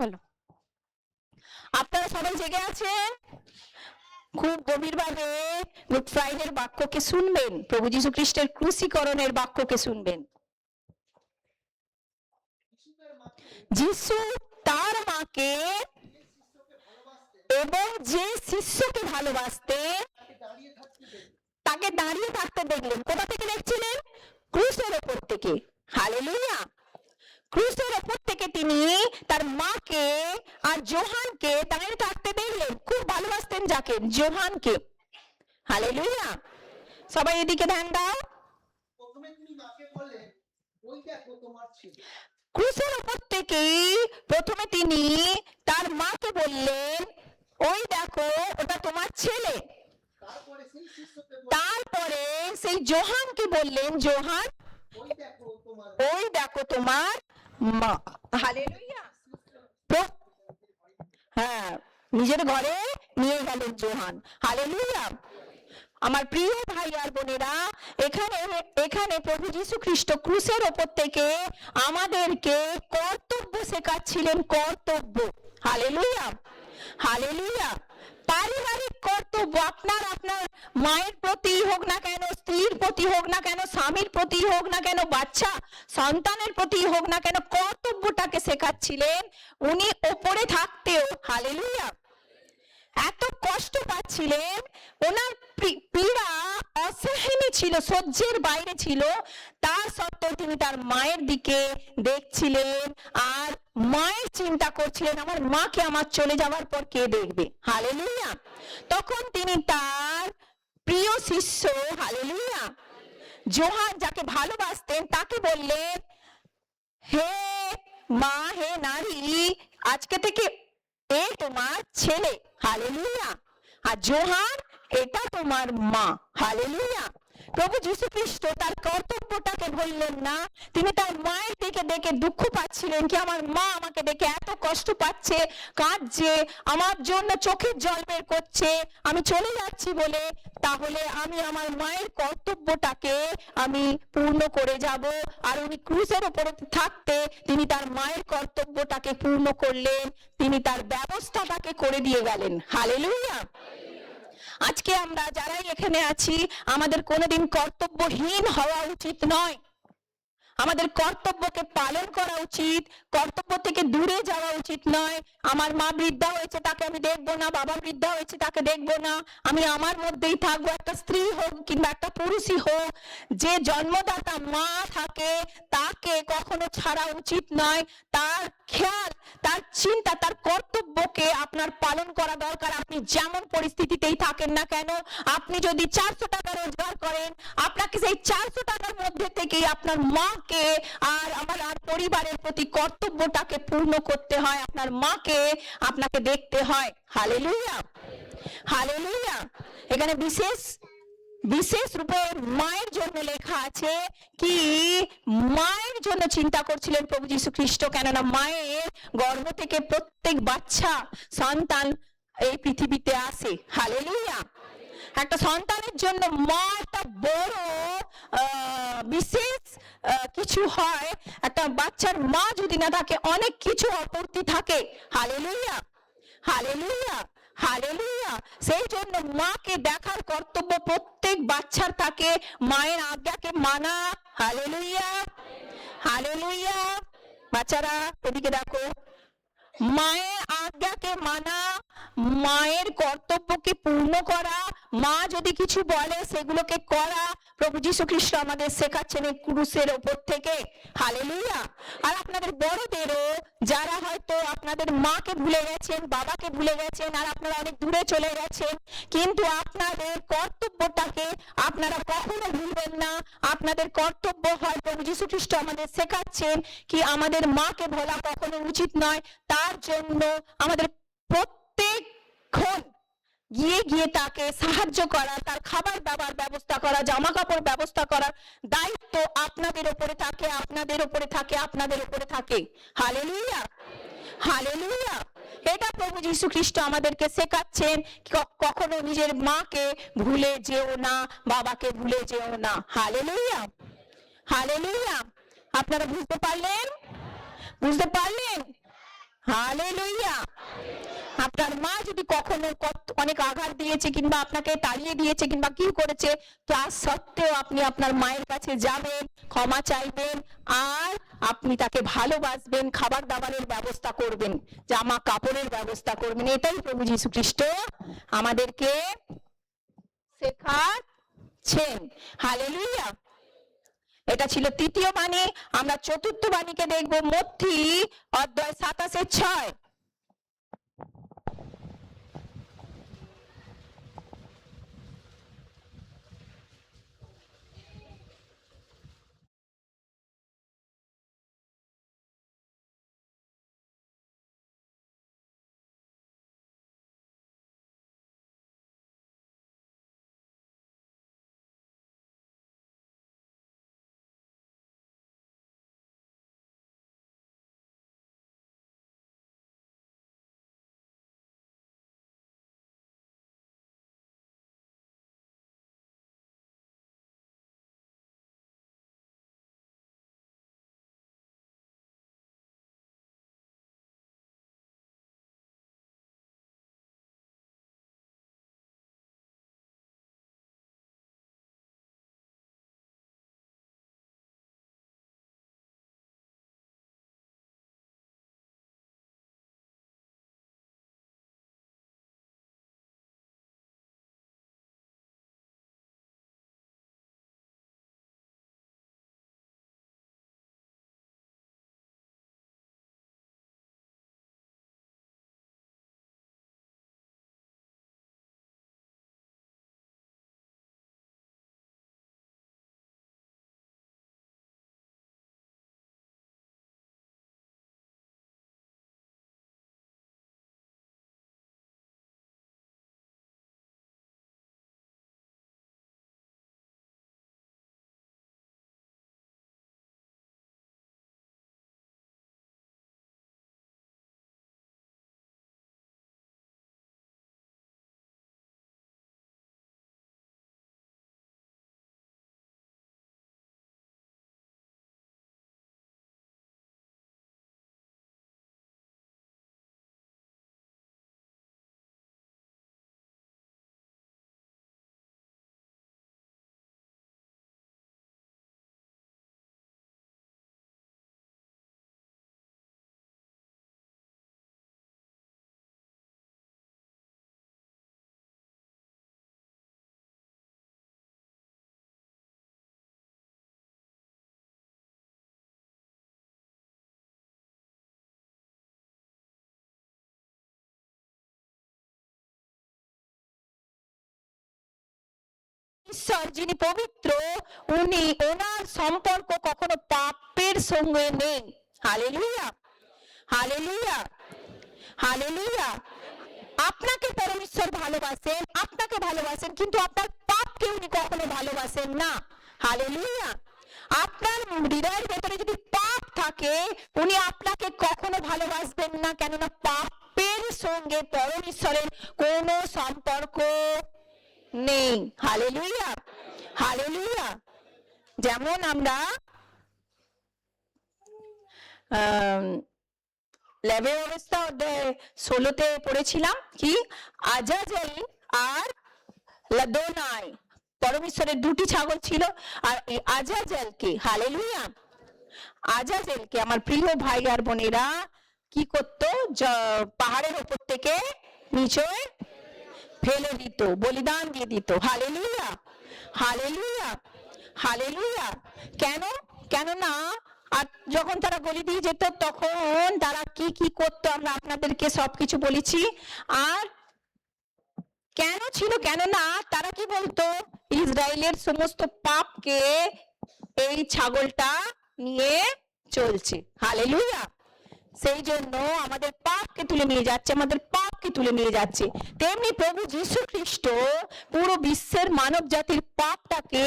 বলো। আপনারা সবাই জেগে আছেন? খুব গভীরভাবে গুড ফ্রাইডের বাক্যকে শুনবেন, প্রভু যীশু খ্রিস্টের ক্রুশীকরণের বাক্যকে শুনবেন। যিশু তার মাকে এবং যে শিষ্যকে ভালোবাসতেন তাকে দাঁড়িয়ে থাকতে দেখলেন। কোথা থেকে দেখছিলেন? ক্রুশের ওপর থেকে। হালেলুয়া। ক্রুশের ওপর থেকে তিনি তার মাকে আর যোহানকে দাঁড়িয়ে থাকতে দেখলেন। খুব ভালোবাসতেন যাকে? যোহানকে। হালেলুয়া। সবাই এদিকে ধ্যান দাও। ক্রুশের ওপর থেকে প্রথমে তিনি তার মাকে বললেন, ওই দেখো ওটা তোমার ছেলে। তারপরে সেই যোহানকে বললেন, যোহান ওই দেখো তোমার মা। হালেলুয়া। হ্যাঁ, নিজের ঘরে নিয়ে গেলেন যোহান। হালেলুয়া। আমার প্রিয় ভাই আর বোনেরা, এখানে প্রভু যীশু খ্রিস্ট ক্রুশের ওপর থেকে আমাদেরকে কর্তব্য শেখাচ্ছিলেন। কর্তব্য। হালেলুয়া। হালেলুয়া। পারিবারিক কর্তব্য। আপনার মায়ের প্রতি হোক না কেন, স্ত্রীর প্রতি হোক না কেন, স্বামীর প্রতি হোক না কেন, বাচ্চা সন্তানের প্রতি হোক না কেন, কর্তব্যটাকে শেখাচ্ছিলেন উনি ওপরে থাকতেও। হালেলুয়া। এত কষ্ট পাচ্ছিলেন, ওনার পীড়া অসহনীয় ছিল, সহ্যের বাইরে ছিল। তার সত্ত্বেও তিনি তার মায়ের দিকে দেখছিলেন আর মায়ের চিন্তা করছিলেন, আমার মাকে আমার চলে যাওয়ার পর কে দেখবে। হালেলুয়া। তখন তিনি তার প্রিয় শিষ্য, হালেলুয়া, যোহান যাকে ভালোবাসতেন তাকে বললেন, হে মা, হে নারী, আজকে থেকে এ তোমার ছেলে। হালেলুয়া। আর যোহান এটা তোমার মা। হালেলুয়া। প্রভু যীশু খ্রিস্ট তার কর্তব্যটাকে ভুললেন না। তিনি তার মায়ের দিকে দেখে দুঃখ পাচ্ছিলেন কি আমার মা আমাকে দেখে এত কষ্ট পাচ্ছে, কাঁদছে, আমার জন্য চোখের জল বের করছে, আমি চলে যাচ্ছি বলে। তাহলে আমি আমার মায়ের কর্তব্যটাকে আমি পূর্ণ করে যাব। আর উনি ক্রুশের উপরে থাকতে তিনি তার মায়ের কর্তব্যটাকে পূর্ণ করলেন। তিনি তার ব্যবস্থাটাকে করে দিয়ে গেলেন। হালেলুয়া। আজকে আমরা যারাই এখানে আছি, আমাদের কোনোদিন কর্তব্যহীন হওয়া উচিত নয়। আমাদের কর্তব্যকে পালন করা উচিত, কর্তব্য থেকে দূরে যাওয়া উচিত নয়। আমার মা বৃদ্ধা হয়েছে তাকে আমি দেখবো না, বাবা বৃদ্ধা হয়েছে তাকে দেখবো না, আমি আমার মধ্যেই থাকবো। একটা স্ত্রী হোক কিংবা একটা পুরুষই হোক, যে জন্মদাতা মা থাকে তাকে কখনো ছাড়া উচিত নয়। তার খেয়াল, তার চিন্তা, তার কর্তব্যকে আপনার পালন করা দরকার। আপনি যেমন পরিস্থিতিতেই থাকেন না কেন, আপনি যদি 400 টাকা রোজগার করেন, আপনাকে সেই 400 টাকার মধ্যে থেকেই আপনার মাকে আর আমার পরিবারের প্রতি কর্তব্যটাকে পূর্ণ করতে হয়। আপনার মাকে আপনাকে দেখতে হয়। হালেলুয়া। হালেলুয়া। এখানে বিশেষ রূপে মায়ের জন্য লেখা আছে কি মায়ের জন্য চিন্তা করছিলেন প্রভু যীশু খ্রিস্ট। কেননা মায়ের গর্ভ থেকে প্রত্যেক বাচ্চা সন্তান এই পৃথিবীতে আসে। হালেলুয়া। একটা সন্তানের জন্য মা একটা বড় বিশেষ কিছু হয়। একটা বাচ্চার মা যদি না থাকে অনেক কিছু অপূর্তি থাকে। হালেলুয়া। হালেলুয়া। হালেলুয়া। সেই জন্য মাকে দেখার কর্তব্য প্রত্যেক বাচ্চার থাকে, মায়ের আজ্ঞাকে মানা। হালেলুয়া। হালেলুয়া। বাচ্চারা এদিকে দেখো, মায়ের আজ্ঞাকে মানা, মায়ের কর্তব্যকে পূর্ণ করা, মা যদি কিছু বলে সেগুলোকে করা। প্রভু যীশু খ্রিস্ট আমাদের শেখাচ্ছেন এই ক্রুশের ওপর থেকে। হালেলুয়া। আর আপনাদের বড়দেরও, যারা হয়তো আপনাদের মাকে ভুলে গেছেন, বাবাকে ভুলে গেছেন, আর আপনারা অনেক দূরে চলে গেছেন, কিন্তু আপনাদের কর্তব্যটাকে আপনারা কখনো ভুলবেন না। আপনাদের কর্তব্য হয়, প্রভু যীশু খ্রিস্ট আমাদের শেখাচ্ছেন কি আমাদের মাকে ভোলা কখনো উচিত নয়। তার জন্য আমাদের প্রত্যেকক্ষণ গিয়ে তাকে সাহায্য করা, তার খাবার দাবার ব্যবস্থা করা, জামা কাপড় ব্যবস্থা করার দায়িত্ব আপনাদের উপরে থাকে, আপনাদের উপরে থাকে, আপনাদের উপরে থাকে। হালেলুয়া। হালেলুয়া। এটা প্রভু যীশু খ্রিস্ট আমাদেরকে শেখাচ্ছেন, কখনো নিজের মাকে ভুলে যেও না, বাবাকে ভুলে যেও না। হালেলুয়া। হালেলুয়া। আপনারা বুঝতে পারলেন? বুঝতে পারলেন? হালেলুয়া। আপনার মা যদি কখনো অনেক আঘাত দিয়েছে কিংবা আপনাকে তাড়িয়ে দিয়েছে কিংবা কি করেছে, তা সত্ত্বেও আপনি আপনার মায়ের কাছে যাবেন, ক্ষমা চাইবেন, আর আপনি তাকে ভালোবাসবেন, খাবার দাবারের ব্যবস্থা করবেন, জামা কাপড়ের ব্যবস্থা করবেন। এটাই প্রভু যীশু খ্রিস্ট আমাদেরকে শেখাচ্ছেন। হালেলুয়া। এটা ছিল তৃতীয় বাণী। আমরা চতুর্থ বাণীকে দেখবো, মত্থী অধ্যায় 27:6। ঈশ্বর যিনি পবিত্র, উনি, ওনার সম্পর্ক কখনো পাপের সঙ্গে নেই। হালেলুয়া, হালেলুয়া, হালেলুয়া। আপনাকে পরমেশ্বর ভালোবাসেন, আপনাকে ভালোবাসেন, কিন্তু আপনার পাপকে উনি কখনো ভালোবাসেন না। হালেলুয়া। আপনার হৃদয়ের ভেতরে যদি পাপ থাকে, উনি আপনাকে কখনো ভালোবাসবেন না, কেননা পাপের সঙ্গে পরমেশ্বরের কোনো সম্পর্ক নেই। Hallelujah, hallelujah. যেমন আমরা লেভেল অবস্থা অধ্যায় 16-তে পড়েছিলাম কি, আজাজেল আর লাদোনাই, পরমেশ্বরের দুটি ছাগল ছিল। আর এই আজাজেলকে, হালেলুয়া, আজাজেলকে আমার প্রিয় ভাই আর বোনেরা কি করতো, পাহাড়ের উপর থেকে নিচে ফেলে দিত, বলিদান দিয়ে দিত। হালেলুয়া, হালেলুয়া, হালেলুয়া। কেন? কেননা আর যখন তারা বলি দিয়ে যেত, তখন তারা কি কি করতো আমরা আপনাদেরকে সবকিছু বলেছি। আর কেন ছিল? কেননা তারা কি বলতো, ইসরায়েলের সমস্ত পাপকে এই ছাগলটা নিয়ে চলছে। হালেলুয়া। সেই জন্য আমাদের পাপকে তুলে নিয়ে যাচ্ছে, আমাদের পাপকে তুলে নিয়ে যাচ্ছে। তেমনি প্রভু যীশু খ্রিস্ট পুরো বিশ্বের মানব জাতির পাপটাকে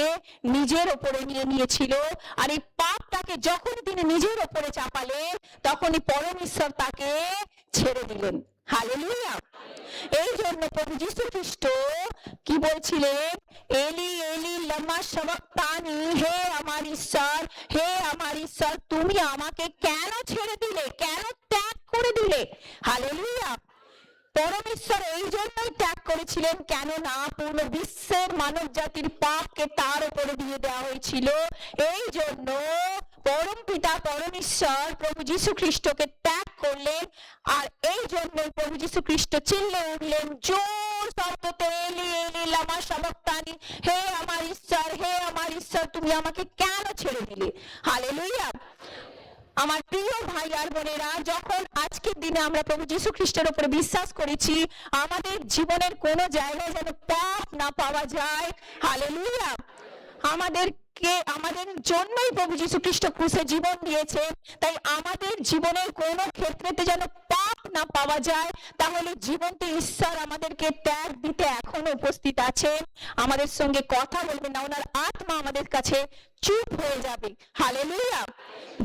নিজের ওপরে নিয়ে নিয়েছিল। আর এই পাপটাকে যখন তিনি নিজের ওপরে চাপালেন, তখনই পরমেশ্বর তাকে ছেড়ে দিলেন। হালেলুয়া। এই জন্য প্রভু যীশু খ্রিস্ট কি বলছিলেন, এলি এলি লামা সাবাক্তানি, হে আমার ঈশ্বর, হে আমার ঈশ্বর, তুমি আমাকে কেন ছেড়ে দিলে, কেন ত্যাগ করে দিলে? হালেলুয়া। পরমেশ্বর এই জন্যই ত্যাগ করেছিলেন, কেননা পূর্ণ বিশ্বের মানব জাতির পাপকে তার উপরে দিয়ে দেওয়া হয়েছিল। এই জন্য পরম পিতা পরমেশ্বর প্রভু যীশু খ্রিস্টকে ত্যাগ করলেন। আর এই জন্য প্রভু যীশু খ্রিস্ট চিল্লে উঠলেন জোর শব্দতে, এলি এলি লামা সাবাক্তানি, হে আমার ঈশ্বর, হে আমার ঈশ্বর, তুমি আমাকে কেন ছেড়ে দিলে? হালেলুয়া। আমার প্রিয় ভাই আর বোনেরা, যখন আজকের দিনে আমরা প্রভু যীশু খ্রিস্টের উপরে বিশ্বাস করেছি, আমাদের জীবনের কোনো জায়গায় যেন পাপ না পাওয়া যায়। হালেলুয়া। আমাদের জন্যই প্রভু যীশু খ্রিস্ট ক্রুশে জীবন দিয়েছে, তাই আমাদের জীবনের কোনো ক্ষেত্রেতে যেন পাপ না পাওয়া যায়। তাহলে জীবন্ত ঈশ্বর আমাদেরকে ত্যাগ দিতে এখনো উপস্থিত আছেন, আমাদের সঙ্গে কথা বলবেন না, ওনার আত্মা আমাদের কাছে চুপ হয়ে যাবে। হালেলুয়া।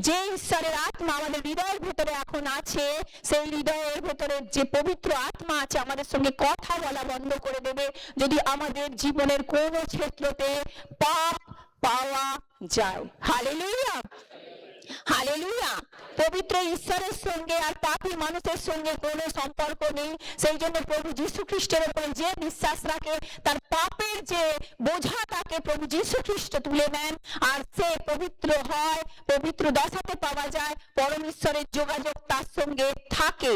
যে ঈশ্বরের আত্মা আমাদের হৃদয়ের ভেতরে এখন আছে, সেই হৃদয়ের ভেতরে যে পবিত্র আত্মা আছে আমাদের সঙ্গে কথা বলা বন্ধ করে দেবে যদি আমাদের জীবনের কোন ক্ষেত্রতে পাপ পাওয়া যায়। Hallelujah, hallelujah. পবিত্র ঈশ্বরের সঙ্গে আর পাপী মানুষের সঙ্গে কোনো সম্পর্ক নেই। সেই জন্য প্রভু যীশু খ্রিস্টের উপরে যে বিশ্বাস রাখে, তার পাপের যে বোঝা তাকে প্রভু যীশু খ্রিস্ট তুলে নেন, আর সে পবিত্র হয়, পবিত্র দশাতে পাওয়া যায়, পরমেশ্বরের যোগাযোগ তার সঙ্গে থাকে।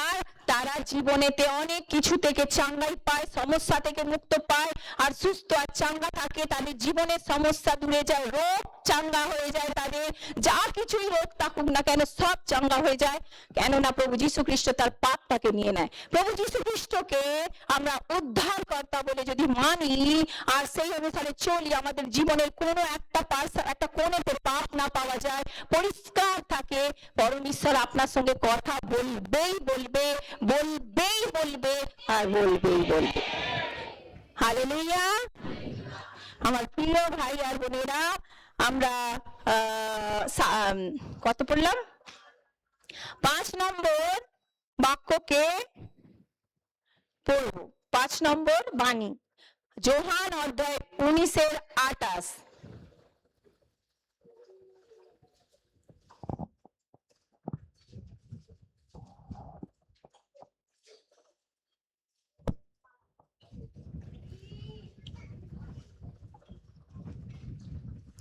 আর তারা জীবনেতে অনেক কিছু থেকে চাঙ্গাই পায়, সমস্যা থেকে মুক্ত পায়, আর সুস্থ আর চাঙ্গা থাকে। তাদের জীবনের সমস্যা দূরে যায়, রোগ চাঙ্গা হয়ে যায়, তাদের যা কিছুই রোগ থাকুক না কেন সব চাঙ্গা হয়ে যায়। কেননা প্রভু যীশু খ্রিস্ট তার পাপটাকে নিয়ে নেয়। প্রভু যীশু খ্রিস্টকে আমরা উদ্ধারকর্তা বলে যদি মানি আর সেই অনুসারে চলি, আমাদের জীবনের কোনো একটা কোণেতে পাপ না পাওয়া যায়, পরিষ্কার থাকে। পরমেশ্বর আপনার সঙ্গে কথা বলবেই বলবে, বলবেই বলবে, আর বলবেই বলবে। হালেলুয়া। আমার প্রিয় ভাই আর বোনেরা, আমরা কত পড়লাম? 5 নম্বর বাক্যকে পড়ব। 5 নম্বর বাণী, যোহান অধ্যায় 19:28।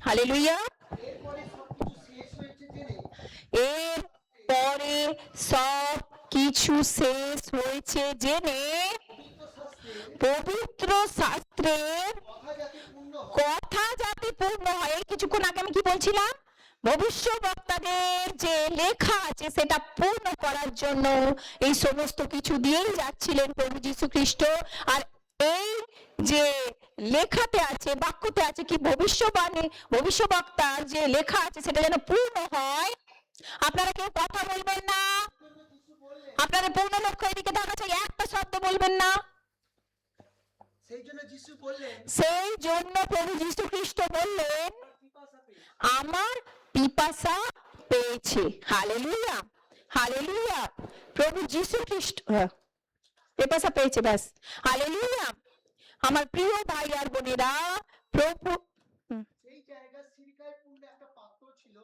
হালেলুয়া। এর পরে সব কিছু শেষ হয়েছে জেনে পবিত্র শাস্ত্রের কথা যাতে পূর্ণ হয়। এই কিছুক্ষণ আগে আমি কি বলছিলাম? ভবিষ্যদ্বক্তাদের যে লেখা আছে সেটা পূর্ণ করার জন্য এই সমস্ত কিছু দিয়েই যাচ্ছিলেন প্রভু যীশু খ্রিস্ট। আর এই যে লেখাতে আছে, বাক্যতে আছে কি, ভবিষ্যদ্বক্তার যে লেখা আছে সেটা যেন পূর্ণ হয়। আপনারা কেউ কথা বলবেন না, আপনারা পূর্ণ লক্ষ্য এদিকে দেখা চাই, একটা শব্দ বলবেন না। সেই জন্য প্রভু যীশু খ্রিস্ট বললেন আমার পিপাসা পেয়েছে। হালেলুয়া, হালেলুয়া। প্রভু যীশু খ্রিস্ট পিপাসা পেয়েছে, ব্যাস। হালেলুয়া। আমার প্রিয় ভাই আর বোনেরা, প্রভু সেই জায়গা সিরকায় পূর্ণ একটা পাত্র ছিল,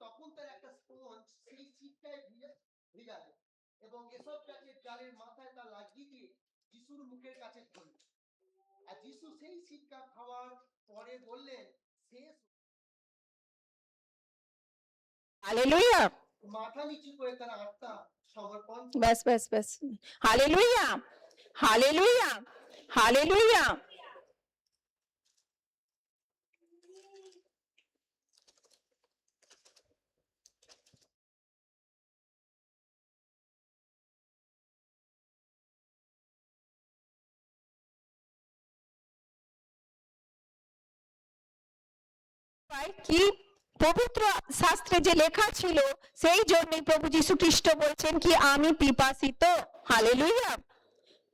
তখন তার একটা স্পঞ্জ সেই সিরকায় ভিজায় এবং এসব গাছের ডালের মাথায় তা লাগিয়ে দিয়ে যিশুর মুখের কাছে ধরল। আর যিশু সেই সিরকা খাওয়ার পরে বললেন শেষ। হালেলুয়া। মাথা নিচু করে তার আত্মা সমর্পণ। ব্যাস ব্যাস ব্যাস। হালেলুয়া, হালেলুয়া, হালেলুয়া। কি পবিত্র শাস্ত্রে যে লেখা ছিল, সেই জন্যই প্রভু যীশু খ্রিস্ট বলছেন কি আমি পিপাসিত। হালেলুয়া।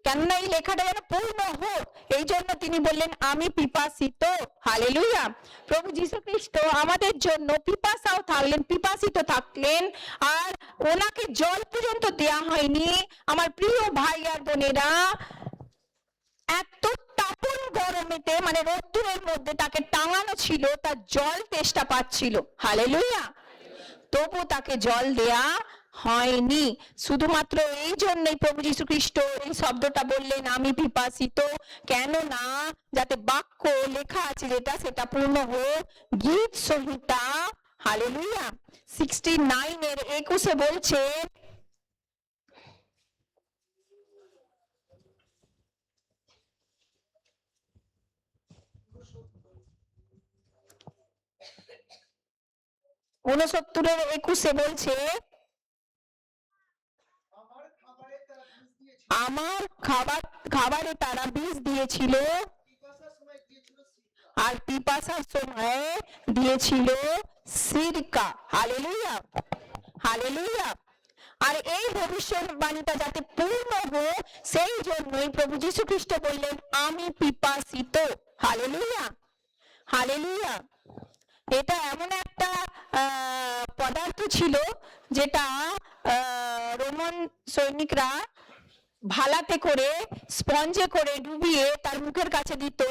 কেননা এই লেখাটা যেন পূর্ণ হোক, এই জন্য তিনি বললেন আমি পিপাসিত। হালেলুয়া। প্রভু যীশু খ্রিস্ট আমাদের জন্য পিপাসাও থাকলেন, পিপাসিত থাকলেন, আর ওনাকে জল পর্যন্ত দেয়া হয়নি। আমার প্রিয় ভাই আর বোনেরা, এত তাপন গরম গরমেতে মানে রোদ্দুরের মধ্যে তাকে টাঙানো ছিল, তার জল তেষ্টা পাচ্ছিল, হালেলুয়া, তবু তাকে জল দেয়া হয়নি। শুধুমাত্র এই জন্যই প্রভু যীশু খ্রিস্ট এই শব্দটা বললেন, আমি পিপাসিত, কেন না যাতে বাক্য লেখা আছে যেটা সেটা পূর্ণ হোক। গীত সংহিতা হালেলুয়া 69:21 বলছে, 69:21 বলছে, আমার খাবারে তারা বীজ দিয়েছিল আর পিপাসার সময় দিয়েছিল সিরকা। Hallelujah, hallelujah. আর এই ভবিষ্যৎবাণীটা যাতে পূর্ণ হোক সেই জন্যই প্রভু যীশু খ্রিস্ট বললেন, আমি পিপাসিত। Hallelujah, hallelujah. এটা এমন একটা পদার্থ ছিল যেটা রোমান সৈনিকরা ভালাতে করে স্পঞ্জে করে ডুবিয়ে তার মুখের কাছে দিত,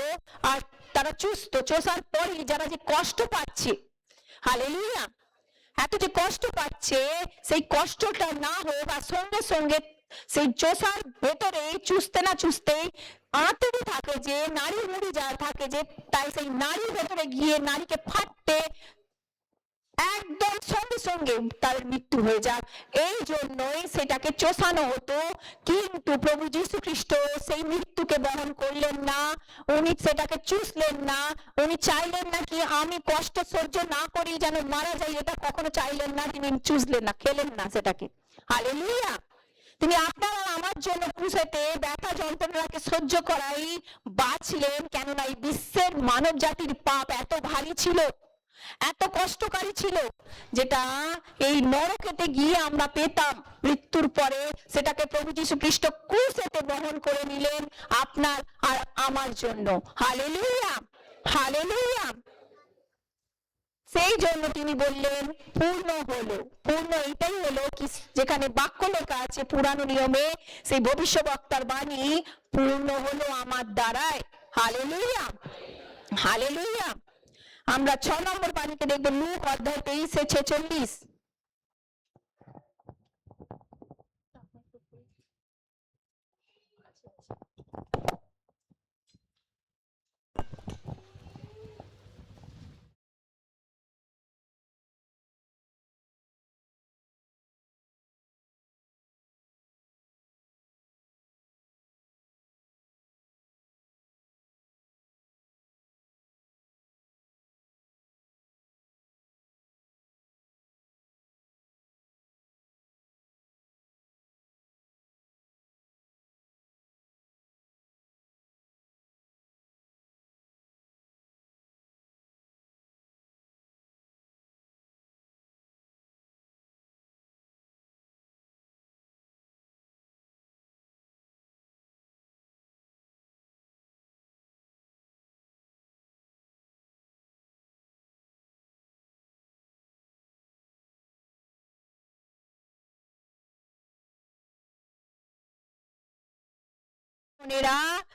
আর তারা চুষতো। চষার পরই যারা যে কষ্ট পাচ্ছে, হালেলুয়া, এত যে কষ্ট পাচ্ছে, সেই কষ্টটা না হোক, আর সঙ্গে সঙ্গে সেই চষার ভেতরে চুষতে না চুষতেই আঁতড়ে থাকে যে নারী মুড়ি যা থাকে যে, তাই সেই নারীর ভেতরে গিয়ে নারীকে ফাটতে একদম সঙ্গে সঙ্গে তার মৃত্যু হয়ে যাক, এই জন্যই সেটাকে চষানো হতো। কিন্তু প্রভু যীশু খ্রিস্ট সেই মৃত্যুকে বহন করলেন না, উনি সেটাকে চুষলেন না। উনি চাইলেন না কি আমি কষ্ট সহ্য না করি যেন মারা যাই, এটা কখনো চাইলেন না। তিনি চুষলেন না, খেলেন না সেটাকে। হালেলুয়া। তিনি আপনার আর আমার জন্য ক্রুশেতে ব্যথা যন্ত্রণাকে সহ্য করাই বাঁচলেন, কেননা এই বিশ্বের মানব জাতির পাপ এত ভারী ছিল, এত কষ্টকারী ছিল, যেটা এই নরকেতে গিয়ে আমরা পেতাম মৃত্যুর পরে, সেটাকে প্রভু যীশু খ্রিস্ট ক্রুশেতে বহন করে নিলেন আপনার আর আমার জন্য। Hallelujah, hallelujah. সেই জন্য তিনি বললেন পূর্ণ হলো। পূর্ণ এটাই হলো কি, যেখানে বাক্য লেখা আছে পুরানো নিয়মে, সেই ভবিষ্যদ্বক্তার বাণী পূর্ণ হলো আমার দ্বারায়। Hallelujah, hallelujah. আমরা 6 নম্বর বাণীকে দেখব, লূক অধ্যায় 23:46।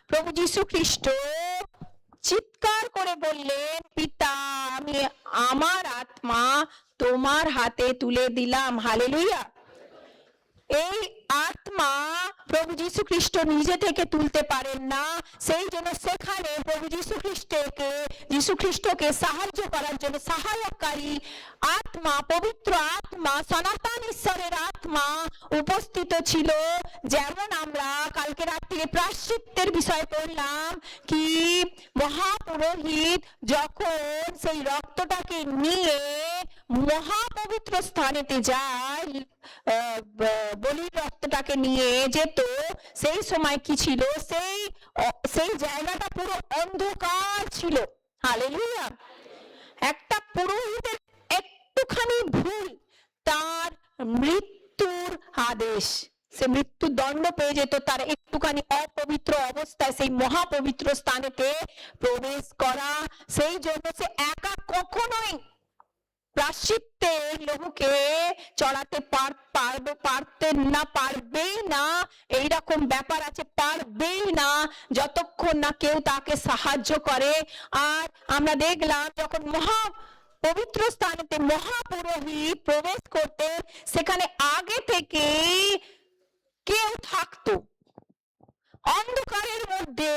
প্রভু যীশু খ্রিস্ট চিৎকার করে বললেন, পিতা আমি আমার আত্মা তোমার হাতে তুলে দিলাম। হালেলুয়া। এই আত্মা প্রভু যীশু খ্রিস্ট নিজে থেকে তুলতে পারেন না, সেই জন্য সেখানে প্রভু যীশু খ্রিস্টকে সাহায্য করার জন্য সহায়কারী আত্মা, পবিত্র আত্মা, সনাতন ঈশ্বরের আত্মা উপস্থিত ছিল। যেমন আমরা কালকে রাত্রে প্রায়শ্চিত্তের বিষয় পড়লাম কি মহাপুরোহিত যখন সেই রক্তটাকে নিয়ে মহাপবিত্র স্থানেতে যায়, বলির রক্তটাকে নিয়ে যেত, সেই সময় কি ছিল, সেই জায়গাটা পুরো অন্ধকার ছিল। হালেলুয়া। একটা পুরোহিতের একটুখানি ভুল তার মৃত্যুর আদেশ, সে মৃত্যু দণ্ড পেয়ে যেত। তার একটুখানি অপবিত্র অবস্থায় সেই মহাপবিত্র স্থানেতে প্রবেশ করা, সেই জন্য সে একা কখনোই প্রায়শ্চিত্তের লহুকে চড়াতে পারতেন না, পারবেই না, এইরকম ব্যাপার আছে, পারবেই না যতক্ষণ না কেউ তাকে সাহায্য করে। আর আমরা দেখলাম যখন পবিত্র স্থানেতে মহাপুরোহিত প্রবেশ করতেন, সেখানে আগে থেকেই কেউ থাকতো অন্ধকারের মধ্যে,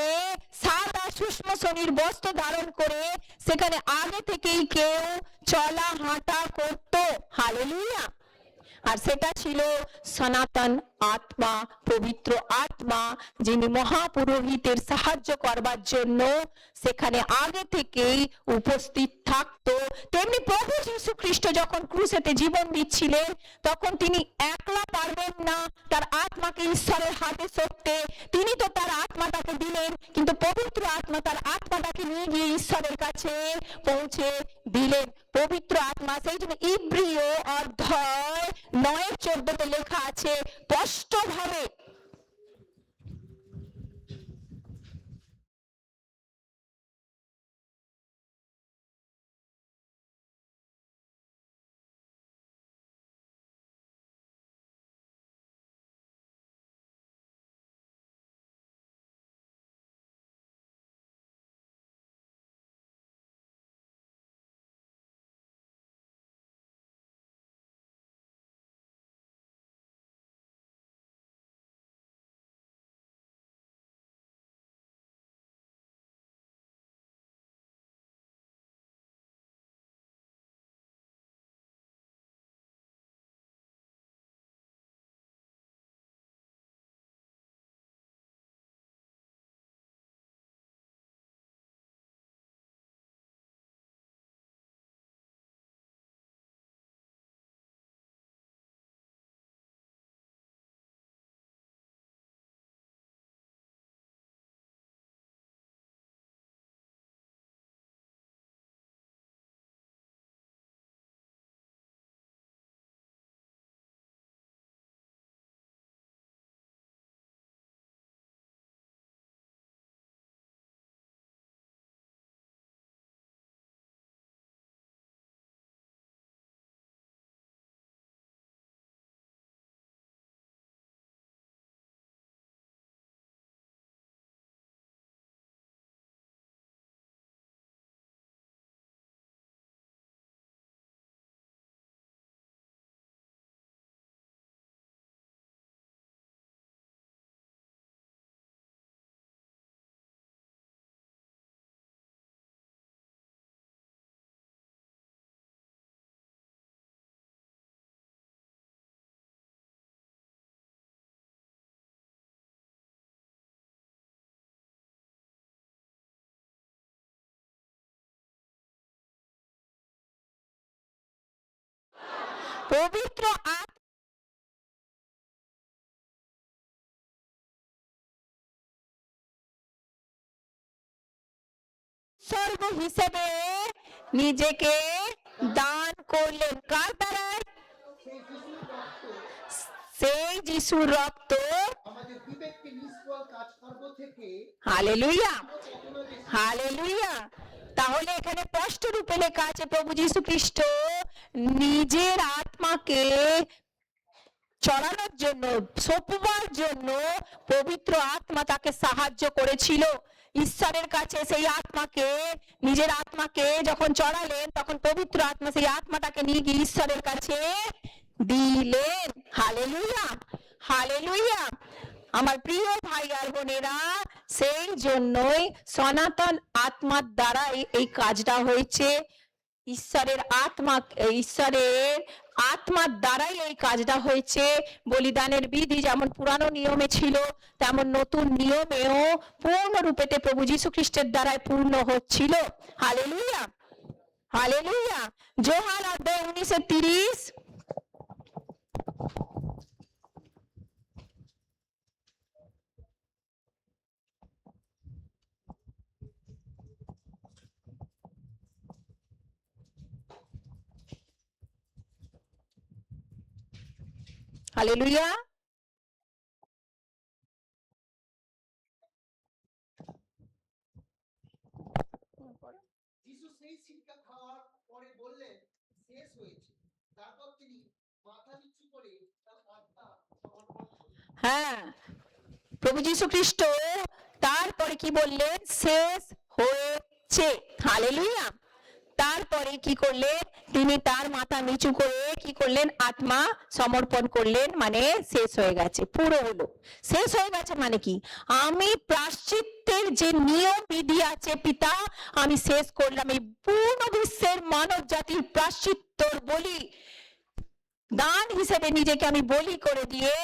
সাদা শুষ্ম শনির বস্ত্র ধারণ করে সেখানে আগে থেকেই কেউ চলা হাঁটা করতো। হালেলুয়া। আর সেটা ছিল সনাতন আত্মা, পবিত্র আত্মা, যিনি মহাপুরোহিতের সাহায্য করবার জন্য সেখানে আগে থেকেই উপস্থিত থাকতো। তেমনি প্রভু যীশু খ্রিস্ট যখন ক্রুশেতে জীবন দিচ্ছিলেন, তখন তিনি একলা পারবেন না তার আত্মাকে ঈশ্বরের হাতে সঁপতে। তিনি তো তার আত্মাটাকে দিলেন, কিন্তু পবিত্র আত্মা তার আত্মাটাকে নিয়ে গিয়ে ঈশ্বরের কাছে পৌঁছে দিলেন। পবিত্র আত্মা, সেই জন্য ইব্রিয় অধ্যায় 9:14 লেখা আছে স্পষ্ট ভাবে, পবিত্র আত্মা স্বর্গ হিসেবে নিজেকে দান করলেন। কার দ্বারায়? সেই যিশুর রক্ত আমাদের বিবেককে নিষ্ফল কাজকর্ম থেকে, হালেলুয়া, হালেলুয়া। তাহলে এখানে স্পষ্ট রূপে লেখা আছে প্রভু যীশু খ্রিস্ট নিজের আত্মাকে চড়ানোর জন্য, সঁপবার জন্য পবিত্র আত্মা তাকে সাহায্য করেছিল। ঈশ্বরের কাছে সেই আত্মাকে, নিজের আত্মাকে যখন চড়ালেন, তখন পবিত্র আত্মা সেই আত্মাটাকে নিয়ে গিয়ে ঈশ্বরের কাছে দিলেন। Hallelujah, hallelujah. আমার প্রিয় ভাই আর বোনেরা, সেই জন্যই সনাতন আত্মার দ্বারাই এই কাজটা হয়েছে। ঈশ্বরের আত্মার দ্বারাই এই কাজটা হয়েছে। বলিদানের বিধি যেমন পুরানো নিয়মে ছিল, তেমন নতুন নিয়মেও পূর্ণরূপেতে প্রভু যীশু খ্রিস্টের দ্বারাই পূর্ণ হচ্ছিল। Hallelujah, hallelujah. যোহান অধ্যায় 19:30, হালেলুয়া। যিশু সেই ছিলকা খাওয়ার পরে বললেন, শেষ হয়েছে। তারপর তিনি মাথা নিচু করে তার আত্মা সমর্পণ করলেন। হ্যাঁ, প্রভু যীশু খ্রিস্ট তারপরে কি বললেন? শেষ হয়েছে। হালেলুয়া। তারপরে কি করলেন? তিনি তার মাথা নিচু করে কি করলেন? আত্মা সমর্পণ করলেন, মানে শেষ হয়ে গেছে, পুরো হলো। শেষ হয়ে গেছে মানে কি? আমি প্রায়শ্চিত্তের যে নিয়ম বিধি আছে পিতা, আমি শেষ করলাম। এই পূর্ণ বিশ্বের মানব জাতির প্রায়শ্চিত্তর বলি দান হিসেবে নিজেকে আমি বলি করে দিয়ে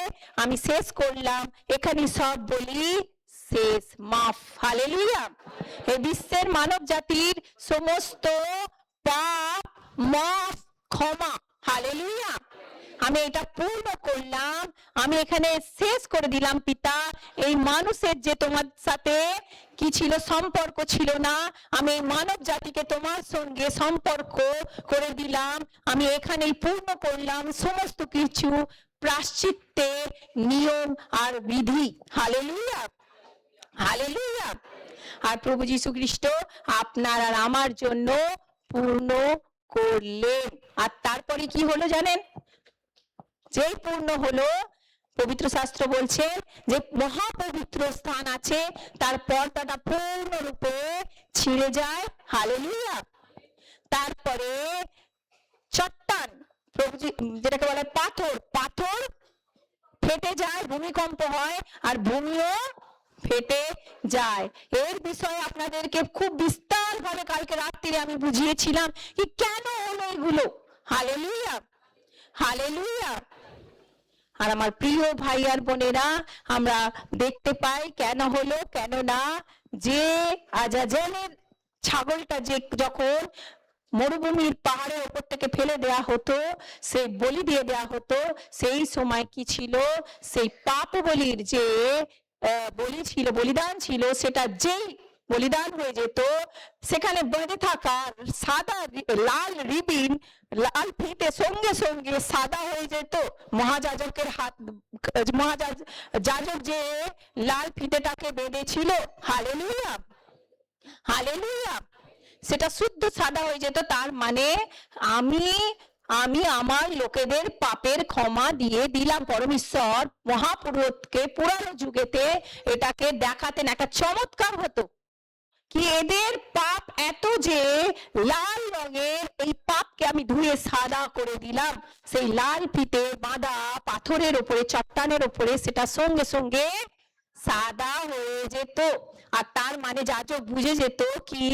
আমি শেষ করলাম। এখানে সব বলি শেষ, মাফ। হালেলুয়া। এই বিশ্বের মানব জাতির সমস্ত পাপ মাফ, ক্ষমা। হালেলুয়া। আমি এটা পূর্ণ করলাম, আমি এখানে শেষ করে দিলাম পিতা। এই মানুষের যে তোমার সাথে কি ছিল, সম্পর্ক ছিল না, আমি এই মানব জাতিকে তোমার সঙ্গে সম্পর্ক করে দিলাম। আমি এখানেই পূর্ণ করলাম সমস্ত কিছু প্রায়শ্চিত্তের নিয়ম আর বিধি। Hallelujah, hallelujah. আর প্রভু যীশু খ্রিস্ট আপনার আর আমার জন্য পূর্ণ করলেন। আর তারপরে কি হলো জানেন? যেই পূর্ণ হলো, পবিত্র শাস্ত্র বলছে যে মহাপবিত্র স্থান আছে, তার পর্দাটা পূর্ণরূপে ছিঁড়ে যায়। হালেলুয়া। তারপরে চট্টান, যেটাকে বলে পাথর, পাথর ফেটে যায়, ভূমিকম্প হয়, আর ভূমিও ফেটে যায়। এর বিষয়ে আপনাদেরকে খুব বিস্তার ভাবে কালকে রাত্রিরে আমি বুঝিয়েছিলাম কি কেন হলো এগুলো। Hallelujah, hallelujah. আর আমার প্রিয় ভাই আর বোনেরা, আমরা দেখতে পাই কেন হলো, কেন না, যে আজাজেলের ছাগলটা যে যখন মরুভূমির পাহাড়ের উপর থেকে ফেলে দেয়া হতো, সেই বলি দিয়ে দেয়া হতো, সেই সময় কি ছিল? সেই পাপ বলির যে বলি ছিল, বলিদান ছিল, সেটা যেই বলিদান হয়ে যেত, সেখানে বেঁধে থাকা সাদা লাল রিবিন, লাল ফিতে সঙ্গে সঙ্গে সাদা হয়ে যেত। মহাযাজকের হাত, যাজক যে লাল ফিতেটাকে বেঁধেছিল, হালেলুয়া, হালেলুয়া, সেটা শুদ্ধ সাদা হয়ে যেত। তার মানে আমি আমি আমার লোকেদের পাপের ক্ষমা দিয়ে দিলাম। পরমেশ্বর মহাপুরুষকে পুরানো যুগেতে এটাকে দেখাতেন, একটা চমৎকার হতো কি এদের পাপ এত যে লাল রঙের, এই পাপকে আমি ধুয়ে সাদা করে দিলাম। সেই লাল ফিতে বাঁধা পাথরের উপরে, চট্টানের উপরে সেটা সঙ্গে সঙ্গে সাদা হয়ে যেত। আর তার মানে যাজক বুঝে যেত কি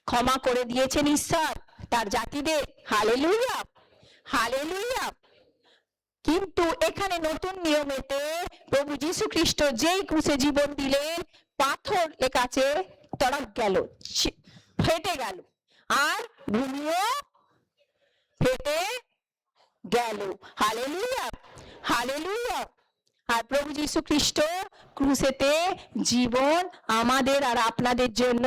ক্ষমা করে দিয়েছেন ঈশ্বর তার জাতিদের। Hallelujah, hallelujah. কিন্তু এখানে নতুন নিয়মেতে প্রভু যীশু খ্রিস্ট যেই ক্রুশে জীবন দিলেন, পাথর লেখাছে তড়াক গেল, ফেটে গেল, আর ভূমিও ফেটে গেল। Hallelujah, hallelujah. আর প্রভু যীশু খ্রিস্ট ক্রুশেতে জীবন আমাদের আর আপনাদের জন্য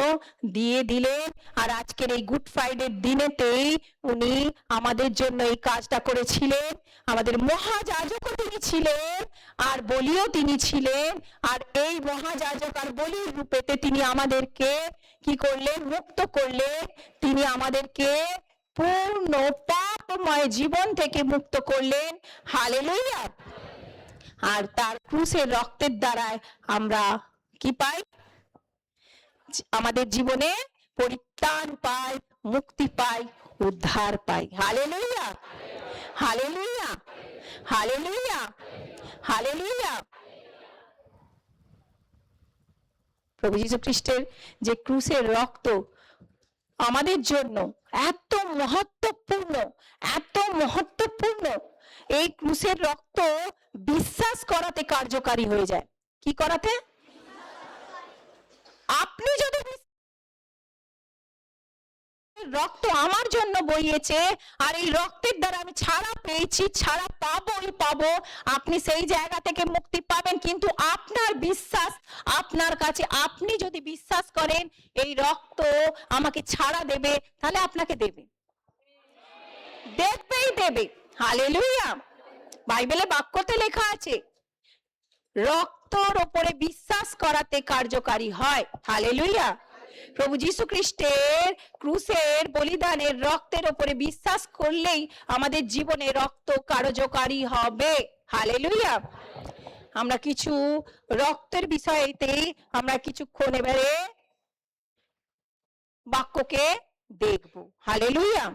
দিয়ে দিলেন। আর আজকের এই গুড ফ্রাইডে দিনেতেই উনি আমাদের জন্য এই কাজটা করেছিলেন। আমাদের মহাযাজকও তিনি ছিলেন, আর বলিও তিনি ছিলেন। আর এই মহাযাজক আর বলির রূপেতে তিনি আমাদেরকে কি করলেন? মুক্ত করলেন। তিনি আমাদেরকে পূর্ণ পাপময় জীবন থেকে মুক্ত করলেন। হালেলুয়া। আর তার ক্রুশের রক্তের দ্বারায় আমরা কি পাই? আমাদের জীবনে পরিত্রাণ পাই, মুক্তি পাই, উদ্ধার পাই। হালেলুয়া, হালেলুয়া, হালেলুয়া, হালেলুয়া। প্রভু যীশু খ্রিস্টের যে ক্রুশের রক্ত আমাদের জন্য এত মহত্বপূর্ণ, এত মহত্বপূর্ণ, এই ক্রুশের রক্ত বিশ্বাস করাতে কার্যকারী হয়ে যায়। কি করাতে? আপনি যদি রক্ত আমার জন্য বইয়েছে, আর এই রক্তের দ্বারা আমি ছাড়া পেয়েছি, ছাড়া পাবোই পাবো, আপনি সেই জায়গা থেকে মুক্তি পাবেন। কিন্তু আপনার বিশ্বাস আপনার কাছে, আপনি যদি বিশ্বাস করেন এই রক্ত আমাকে ছাড়া দেবে, তাহলে আপনাকে দেবে, দেখবেই দেবে। হালেলুয়া। বাইবেলে বাক্যতে লেখা আছে রক্তর উপরে বিশ্বাস করাতে কার্যকারী হয়। হালেলুয়া। প্রভু যীশু খ্রিস্টের ক্রুসের বলিদানের রক্তের উপরে বিশ্বাস করলেই আমাদের জীবনে রক্ত কার্যকারী হবে। হালেলুয়া। আমরা কিছু রক্তের বিষয়েতে আমরা কিছুক্ষণ এবারে বাক্যকে দেখব। হালেলুয়া।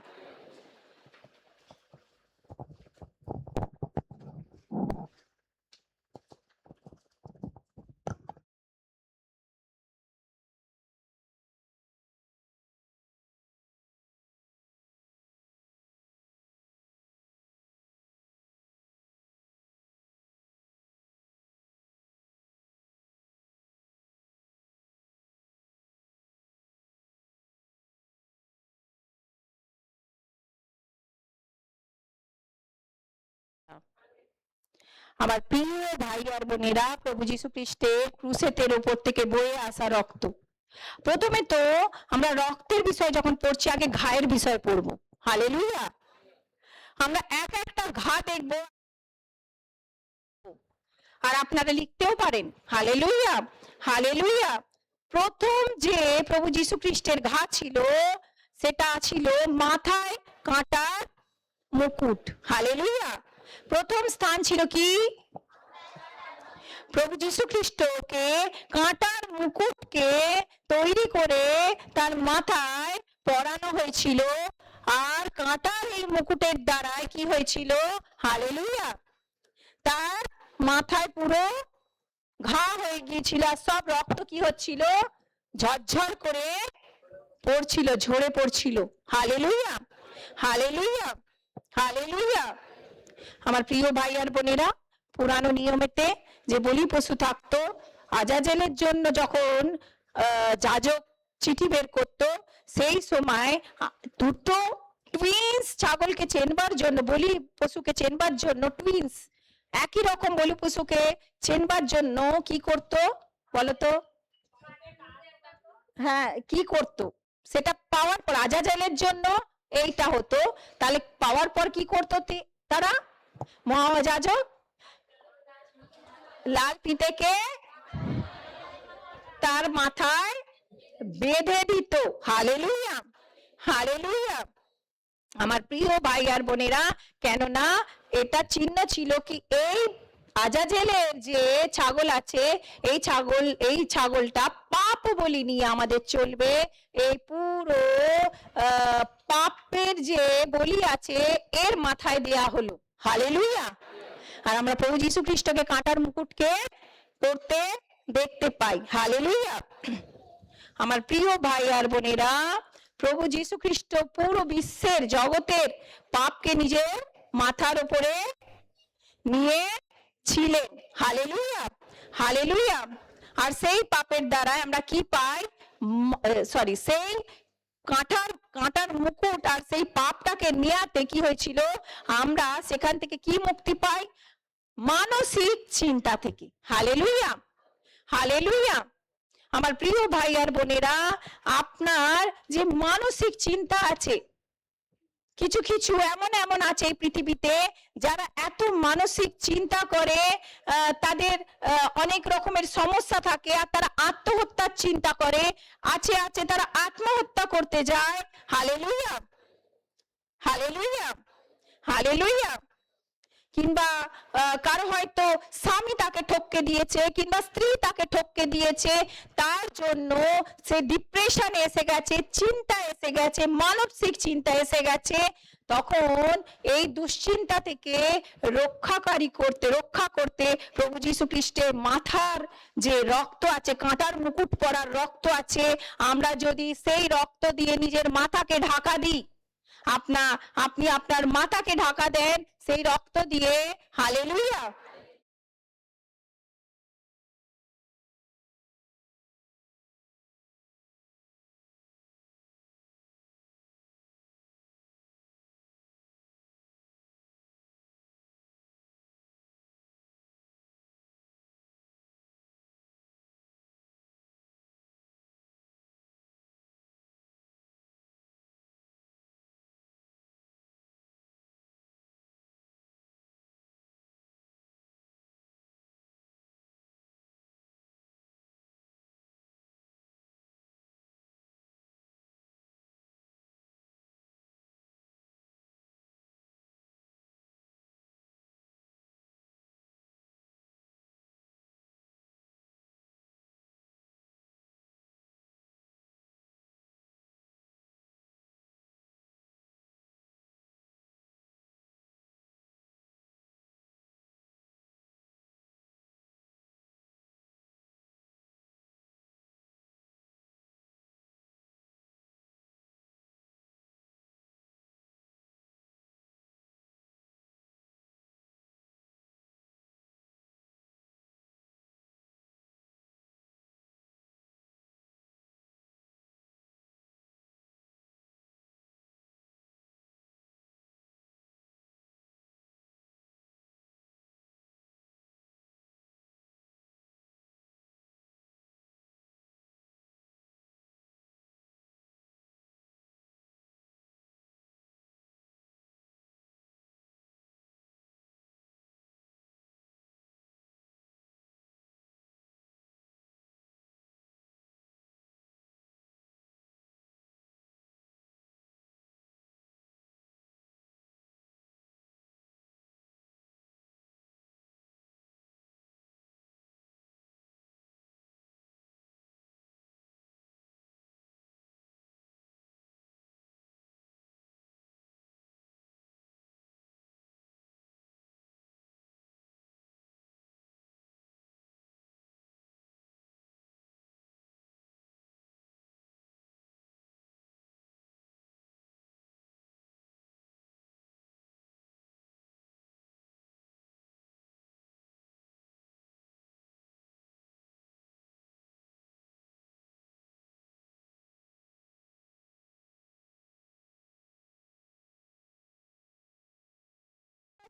আমার প্রিয় ভাই আর বোনেরা, প্রভু যীশু খ্রিস্টের ক্রুসের উপর থেকে বয়ে আসা রক্ত। প্রথমে তো আমরা রক্তের বিষয় যখন পড়ছি, আগে ঘায়ের বিষয় পড়বো। হালেলুয়া। আমরা এক একটা ঘা দেখবো, আর আপনারা লিখতেও পারেন। Hallelujah, hallelujah. প্রথম যে প্রভু যীশু খ্রিস্টের ঘা ছিল, সেটা ছিল মাথায় কাঁটার মুকুট। হালেলুয়া। প্রথম স্থান ছিল কি? প্রভু যীশু খ্রিস্টকে কাঁটার মুকুটকে তৈরি করে তার মাথায় পরানো হয়েছিল, আর কাঁটার এই মুকুটের দ্বারাই কি হয়েছিল? হালেলুয়া। তার মাথায় পুরো ঘা হয়ে গিয়েছিল, আর সব রক্ত কি হচ্ছিল? ঝরঝর করে পড়ছিল, ঝরে পড়ছিল। হালেলুয়া, হালেলুয়া, হালেলুয়া। আমার প্রিয় ভাই আর বোনেরা, পুরানো নিয়মেতে যে বলি পশু থাকতো, আজাজেলের জন্য যখন যাজক চিঠি বের করতো, সেই সময় দুটো টুইন্স ছাগলকে চেনবার জন্য, বলি পশুকে চেনবার জন্য, টুইন্স একই রকম বলি পশুকে চেনবার জন্য কি করত বলতো? হ্যাঁ, কি করত? সেটা পাওয়ার পর আজাজেলের জন্য এইটা হতো, তাহলে পাওয়ার পর কি করতো তারা? মহাযাজক লাল ফিতেকে তার মাথায় বেঁধে দিত। Hallelujah, hallelujah. আমার প্রিয় ভাই আর বোনেরা, কেননা এটা চিহ্ন ছিল কি, এই আজাজেলের যে ছাগল আছে, এই ছাগলটা পাপ বলি নিয়ে আমাদের চলবে। এই পুরো পাপের যে বলি আছে, এর মাথায় দেয়া হলো। হালেলুয়া। আর আমরা প্রভু যীশু খ্রিস্টকে কাঁটার মুকুটকে পড়তে দেখতে পাই। হালেলুয়া। আমার প্রিয় ভাই আর বোনেরা, প্রভু যীশু খ্রিস্ট পুরো বিশ্বের জগতের পাপকে নিজের মাথার উপরে নিয়েছিলেন। Hallelujah, hallelujah. আর সেই পাপের দ্বারা আমরা কি পাই? সেই কাঁটার মুকুট আর সেই পাপটাকে নেয়াতে কি হয়েছিল? আমরা সেখান থেকে কি মুক্তি পাই? মানসিক চিন্তা থেকে। Hallelujah, hallelujah. আমার প্রিয় ভাই আর বোনেরা, আপনার যে মানসিক চিন্তা আছে, কিছু কিছু এমন আছে এই পৃথিবীতে যারা এত মানসিক চিন্তা করে, তাদের অনেক রকমের সমস্যা থাকে, আর তারা আত্মহত্যার চিন্তা করে। আছে তারা আত্মহত্যা করতে যায়। হালেলুয়া, হালেলুয়া, হালেলুয়া। কিংবা কারো হয়তো স্বামী তাকে ঠককে দিয়েছে, কিংবা স্ত্রী তাকে ঠককে দিয়েছে, তার জন্য সে ডিপ্রেশনে এসে গেছে, চিন্তা এসে গেছে, মানসিক চিন্তা এসে গেছে। তখন এই দুশ্চিন্তা থেকে রক্ষা করতে প্রভু যীশু খ্রিস্টের মাথার যে রক্ত আছে, কাঁটার মুকুট পরার রক্ত আছে, আমরা যদি সেই রক্ত দিয়ে নিজের মাথাকে ঢাকা দিই, আপনি আপনার মাথাকে ঢাকা দেন সেই রক্ত দিয়ে। হালেলুয়া।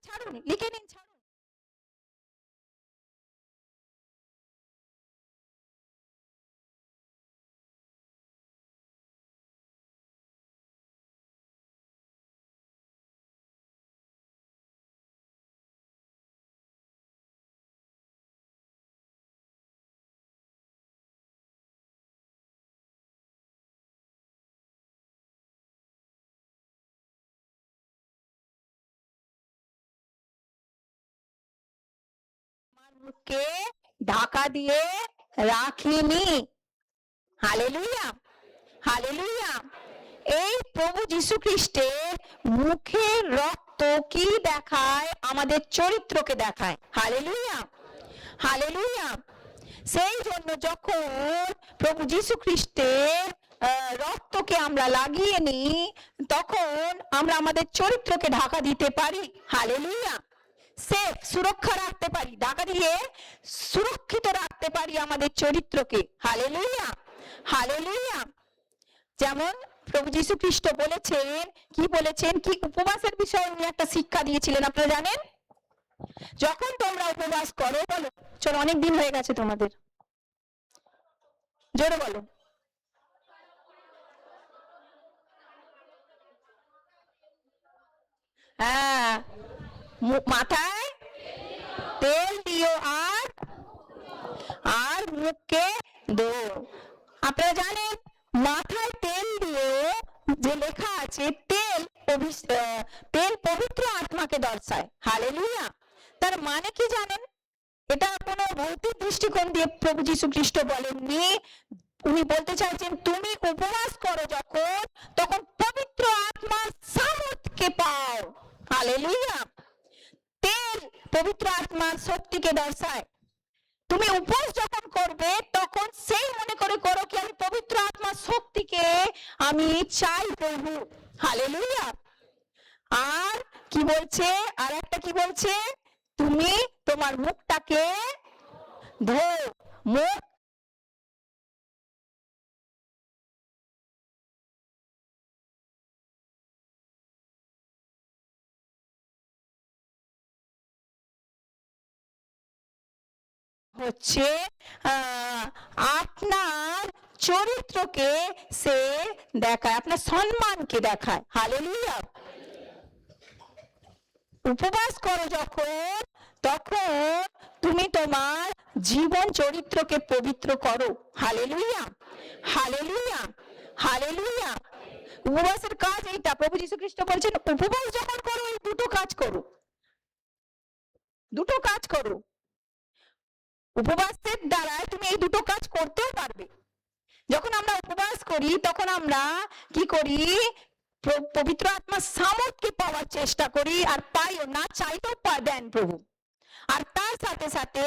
ছাড়ুন, লিখে নিন, ছাড়ুন। আমার মুখকে ঢাকা দিয়ে রাখিনি। Hallelujah, hallelujah. এই প্রভু যীশু খ্রিস্টের মুখের রক্ত কি দেখায়? আমাদের চরিত্রকে দেখায়। Hallelujah, hallelujah. সেই জন্য যখন প্রভু যীশু খ্রিস্টের রক্তকে আমরা লাগিয়ে নিই, তখন আমরা আমাদের চরিত্রকে ঢাকা দিতে পারি। হালেলুয়া। সেফ, সুরক্ষা রাখতে পারি, ঢাকা দিয়ে সুরক্ষিত রাখতে পারি আমাদের চরিত্রকে। Hallelujah, hallelujah. যেমন প্রভু যীশু খ্রিস্ট বলেছেন, কি বলেছেন, কি উপবাসের বিষয়ে উনি একটা শিক্ষা দিয়েছিলেন আপনারা জানেন? যখন তোমরা উপবাস করো, বলো, চলো, অনেক দিন হয়ে গেছে তোমাদের, জোরে বলো। হ্যাঁ, মাথায় তেল দিও আর আর মুখকে দো। আপনারা জানেন মাথায় তেল দিয়ে যে লেখা আছে, তেল তেল পবিত্র আত্মাকে দর্শায়। হালেলুয়া। তার মানে কি জানেন? এটা কোনো ভৌতিক দৃষ্টিকোণ দিয়ে প্রভু যীশু খ্রিস্ট বলেননি। উনি বলতে চাইছেন তুমি উপবাস করো যখন, তখন পবিত্র আত্মার সামর্থ্যকে পাও। হালেলুয়া। তেল পবিত্র আত্মার শক্তিকে দর্শায়। তুমি উপবাস যখন করবে তখন সেই মনে করে করো কি আমি পবিত্র আত্মার শক্তিকে আমি চাই প্রভু। হালেলুয়া। আর কি বলছে, আর একটা কি বলছে, তুমি তোমার মুখটাকে ধো। মুখ হচ্ছে আপনার চরিত্রকে সে দেখায়, আপনার সম্মানকে দেখায়। হালেলুয়া। উপবাস করো যখন, তখন তুমি তোমার জীবন চরিত্রকে পবিত্র করো। হালেলুয়া, হালেলুয়া, হালেলুয়া। উপবাসের কাজ এইটা। প্রভু যীশু খ্রিস্ট বলছেন উপবাস যখন করো এই দুটো কাজ করো, দুটো কাজ করো। উপবাসের দ্বারাই তুমি এই দুটো কাজ করতেও পারবে। যখন আমরা উপবাস করি তখন আমরা কি করি? পবিত্র আত্মার সামর্থ্যকে পাওয়ার চেষ্টা করি, আর পাইও না, চাইতেও দেন প্রভু। আর তার সাথে সাথে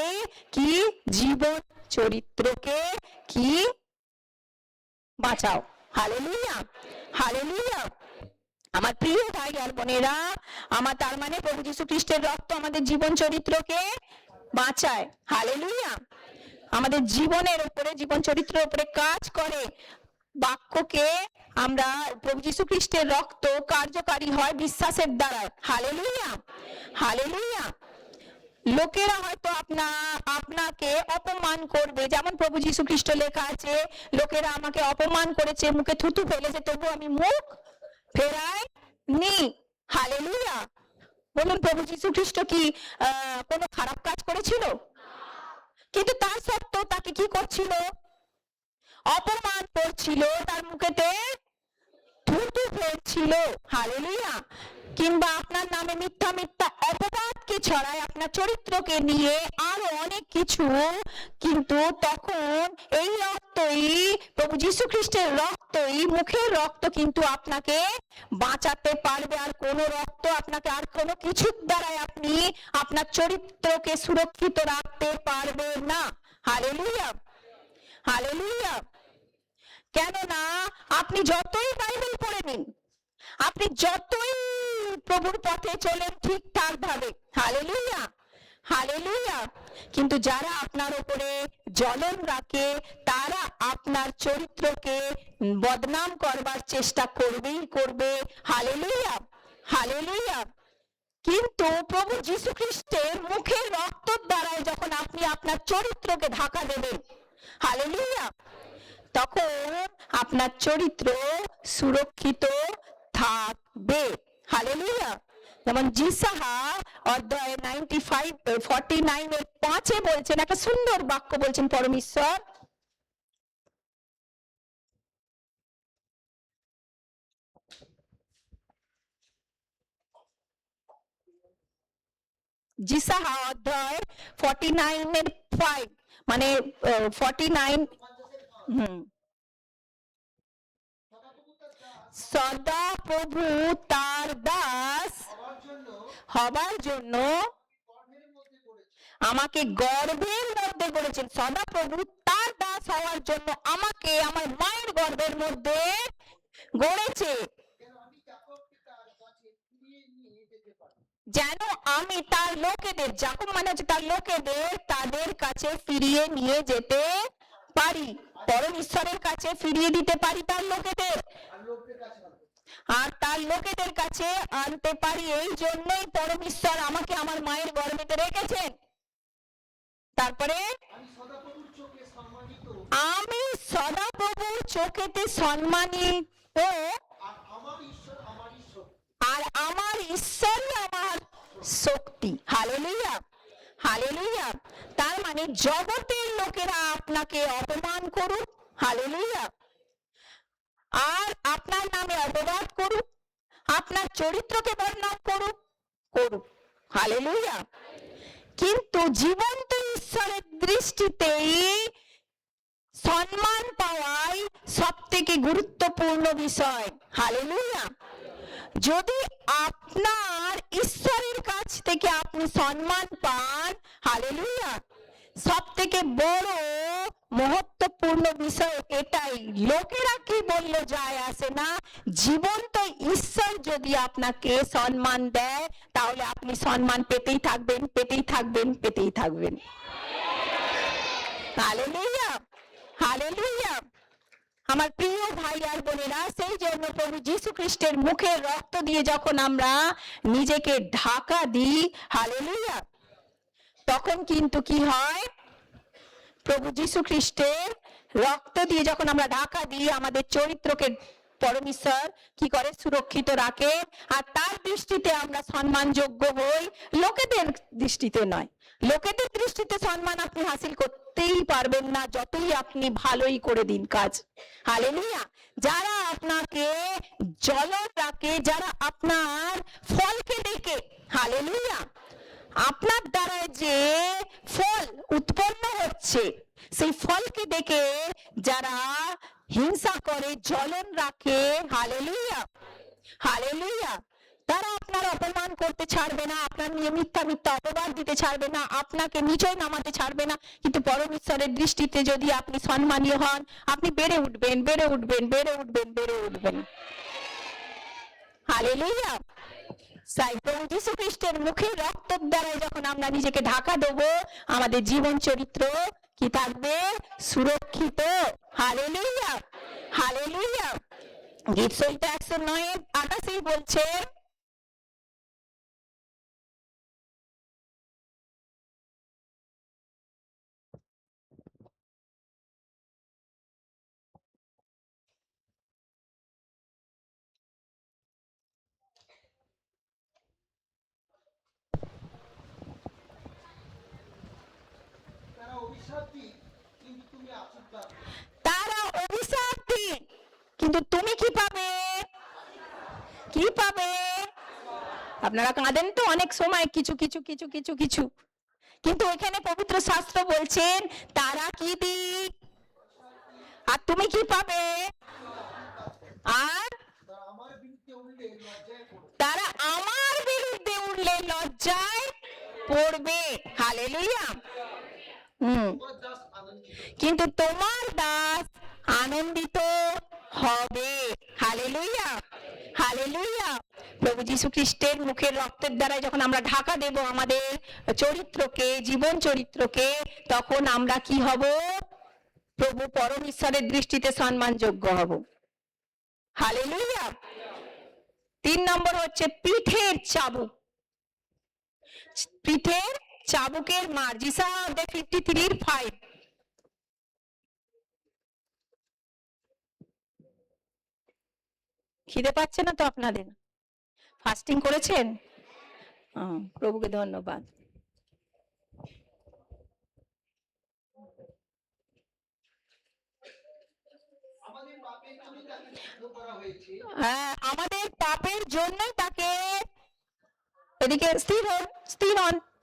কি জীবন চরিত্রকে কি বাঁচাও। Hallelujah, hallelujah. আমার প্রিয় ভাই আর বোনেরা, আমার তার মানে প্রভু যীশু খ্রিস্টের রক্ত আমাদের জীবন চরিত্রকে বাঁচায়। হালেলুয়া। আমাদের জীবনের উপরে, জীবন চরিত্রের উপরে কাজ করে। বাক্যকে আমরা, প্রভু যীশু খ্রিস্টের রক্ত কার্যকারী হয় বিশ্বাসের দ্বারা। Hallelujah, hallelujah. লোকেরা হয়তো আপনাকে অপমান করবে, যেমন প্রভু যীশু খ্রিস্ট লেখা আছে, লোকেরা আমাকে অপমান করেছে, মুখে থুতু ফেলেছে, তবু আমি মুখ ফেরাই নি। হালেলুয়া। বলুন, প্রভু যীশু খ্রিস্ট কি কোনো খারাপ কাজ করেছিল? কিন্তু তার সত্ত্বেও তাকে কি করছিল? অপমান করছিল, তার মুখেতে থুতু ফেলছিল। হালেলুয়া। কিংবা আপনার নামে মিথ্যা মিথ্যা অপবাদকে ছড়ায়, আপনার চরিত্রকে নিয়ে আরো অনেক কিছু। কিন্তু তখন এই রক্তই, প্রভু যীশু খ্রিস্টের রক্তই, মুখের রক্ত কিন্তু আপনাকে বাঁচাতে পারবে। আর কোন রক্ত আপনাকে, আর কোনো কিছুর দ্বারাই আপনি আপনার চরিত্রকে সুরক্ষিত রাখতে পারবে না। Hallelujah, hallelujah. কেননা আপনি যতই বাইবেল পড়ে নিন, আপনি যতই প্রভুর পথে চলেন ঠিকঠাক ভাবে, হালেলুয়া, হালেলুয়া, কিন্তু যারা আপনার উপরে জলন রাখে তারা আপনার চরিত্রকে বদনাম করবার চেষ্টা করবেই করবে। Hallelujah, hallelujah. কিন্তু প্রভু যীশু খ্রিস্টের মুখের রক্তের দ্বারাই যখন আপনি আপনার চরিত্রকে ঢাকা দেবেন, হালেলুয়া, তখন আপনার চরিত্র সুরক্ষিত থাকবে, হালেলুয়া। যেমন জিসাহা অধ্যায় 49:5 বলছেন, একটা সুন্দর বাক্য বলছেন পরমেশ্বর, জিসাহা অধ্যায় 49:5, মানে 49, সদা প্রভু তার দাস হবার জন্য আমাকে গর্ভের মধ্যে করেছেন। সদা প্রভু তার দাস হওয়ার জন্য আমাকে আমার মায়ের গর্ভের মধ্যে গড়েছে, যেন আমি তার লোকেদের, যাকব মানে হচ্ছে তার লোকেদের, তাদের কাছে ফিরিয়ে নিয়ে যেতে পারি, পরম ঈশ্বরের কাছে ফিরিয়ে দিতে পারি তার লোকেদের, আর তার লোকেদের কাছে আনতে পারি। এই জন্যই পরম ঈশ্বর আমাকে আমার মায়ের গর্ভেতে রেখেছেন। তারপরে আমি সদাপ্রভুর চোখেতে সম্মানিত, আর আমার ঈশ্বরই আমার শক্তি, হালেলুয়া, হালেলুয়া। তার মানে জগতের লোকেরা আপনাকে অপমান করুক, হালেলুয়া, আর আপনার নামে অপবাদ করুক, আপনার চরিত্রকে বদনাম করুক, হালেলুয়া, কিন্তু জীবন্ত ঈশ্বরের দৃষ্টিতেই সম্মান পাওয়াই সব থেকে গুরুত্বপূর্ণ বিষয়, হালেলুয়া। যদি আপনার ঈশ্বরের কাছ থেকে আপনি সম্মান পান, হালেলুয়া, সব থেকে বড় মহত্বপূর্ণ বিষয় এটাই। লোকেরা কি বললে যায় আসে না, জীবন্ত ঈশ্বর যদি আপনাকে সম্মান দেয়, তাহলে আপনি সম্মান পেতেই থাকবেন, পেতেই থাকবেন, পেতেই থাকবেন, হালেলুয়া, হালেলুয়া। আমার প্রিয় ভাই আর বোনেরা, সেই জন্য প্রভু যীশু খ্রিস্টের মুখের রক্ত দিয়ে যখন আমরা নিজেকে ঢাকা দিই, হালেলুয়া, তখন কিন্তু কি হয়, প্রভু যীশু খ্রিস্টের রক্ত দিয়ে যখন আমরা ঢাকা দিই, আমাদের চরিত্রকে পরমেশ্বর কি করে, সুরক্ষিত রাখে, আর তার দৃষ্টিতে আমরা সম্মানযোগ্য হই, লোকেদের দৃষ্টিতে নয়। লোকেদের দৃষ্টিতে সম্মান আপনি হাসিল করতেই পারবেন না, যতই আপনি ভালোই করে দিন কাজ, হালেলুয়া। যারা আপনাকে জ্বলন রাখে, যারা আপনার ফলকে দেখে, হালেলুয়া, আপনার দ্বারা যে ফল উৎপন্ন হচ্ছে, সেই ফলকে দেখে যারা হিংসা করে, জ্বলন রাখে, হালেলুয়া, হালেলুয়া, তারা আপনার অপমান করতে ছাড়বে না, আপনার নিয়ে মিথ্যা মিথ্যা অপবাদ দিতে ছাড়বে না, আপনাকে নিচয় নামাতে ছাড়বে না। কিন্তু পরমেশ্বরের দৃষ্টিতে যদি আপনি সম্মানীয় হন, আপনি বেড়ে উঠবেন, বেড়ে উঠবেন, বেড়ে উঠবেন, বেড়ে উঠবেন, হালেলুয়া। তাই প্রভু যীশু খ্রিস্টের মুখের রক্তের দ্বারা যখন আমরা নিজেকে ঢাকা দেবো, আমাদের জীবন চরিত্র কি থাকবে, সুরক্ষিত, হালেলুয়া, হালেলুয়া। গীত সংহিতা 109:28 বলছে, তারা অভিশাপ দিন, কিন্তু তুমি কি পাবে, কি পাবে? আপনারা কাঁদেন তো অনেক সময় কিছু কিছু কিছু কিছু কিছু, কিন্তু এখানে পবিত্র শাস্ত্র বলছেন তারা কি দিক, আর তুমি কি পাবে, আর তারা আমার বিরুদ্ধে উঠলে লজ্জায় পড়বে, হালেলুয়া। কিন্তু তোমার দাস আনন্দিত হবে, হালেলুয়া, হালেলুয়া। প্রভু যীশু খ্রিস্টের মুখের রক্তের দ্বারা যখন আমরা ঢাকা দেব আমাদের চরিত্রকে, জীবন চরিত্রকে, তখন আমরা কি হব, প্রভু পরম ঈশ্বরের দৃষ্টিতে সম্মানযোগ্য হব, হালেলুয়া। 3 নম্বর হচ্ছে পিঠের চাবুক। পিঠের চাবুকের মার, জিসা 53:5। খিদে পাচ্ছে না তো আপনাদের? ফাস্টিং করেছেন? প্রভুকে ধন্যবাদ। হ্যাঁ, আমাদের পাপের জন্যই তাকে, এদিকে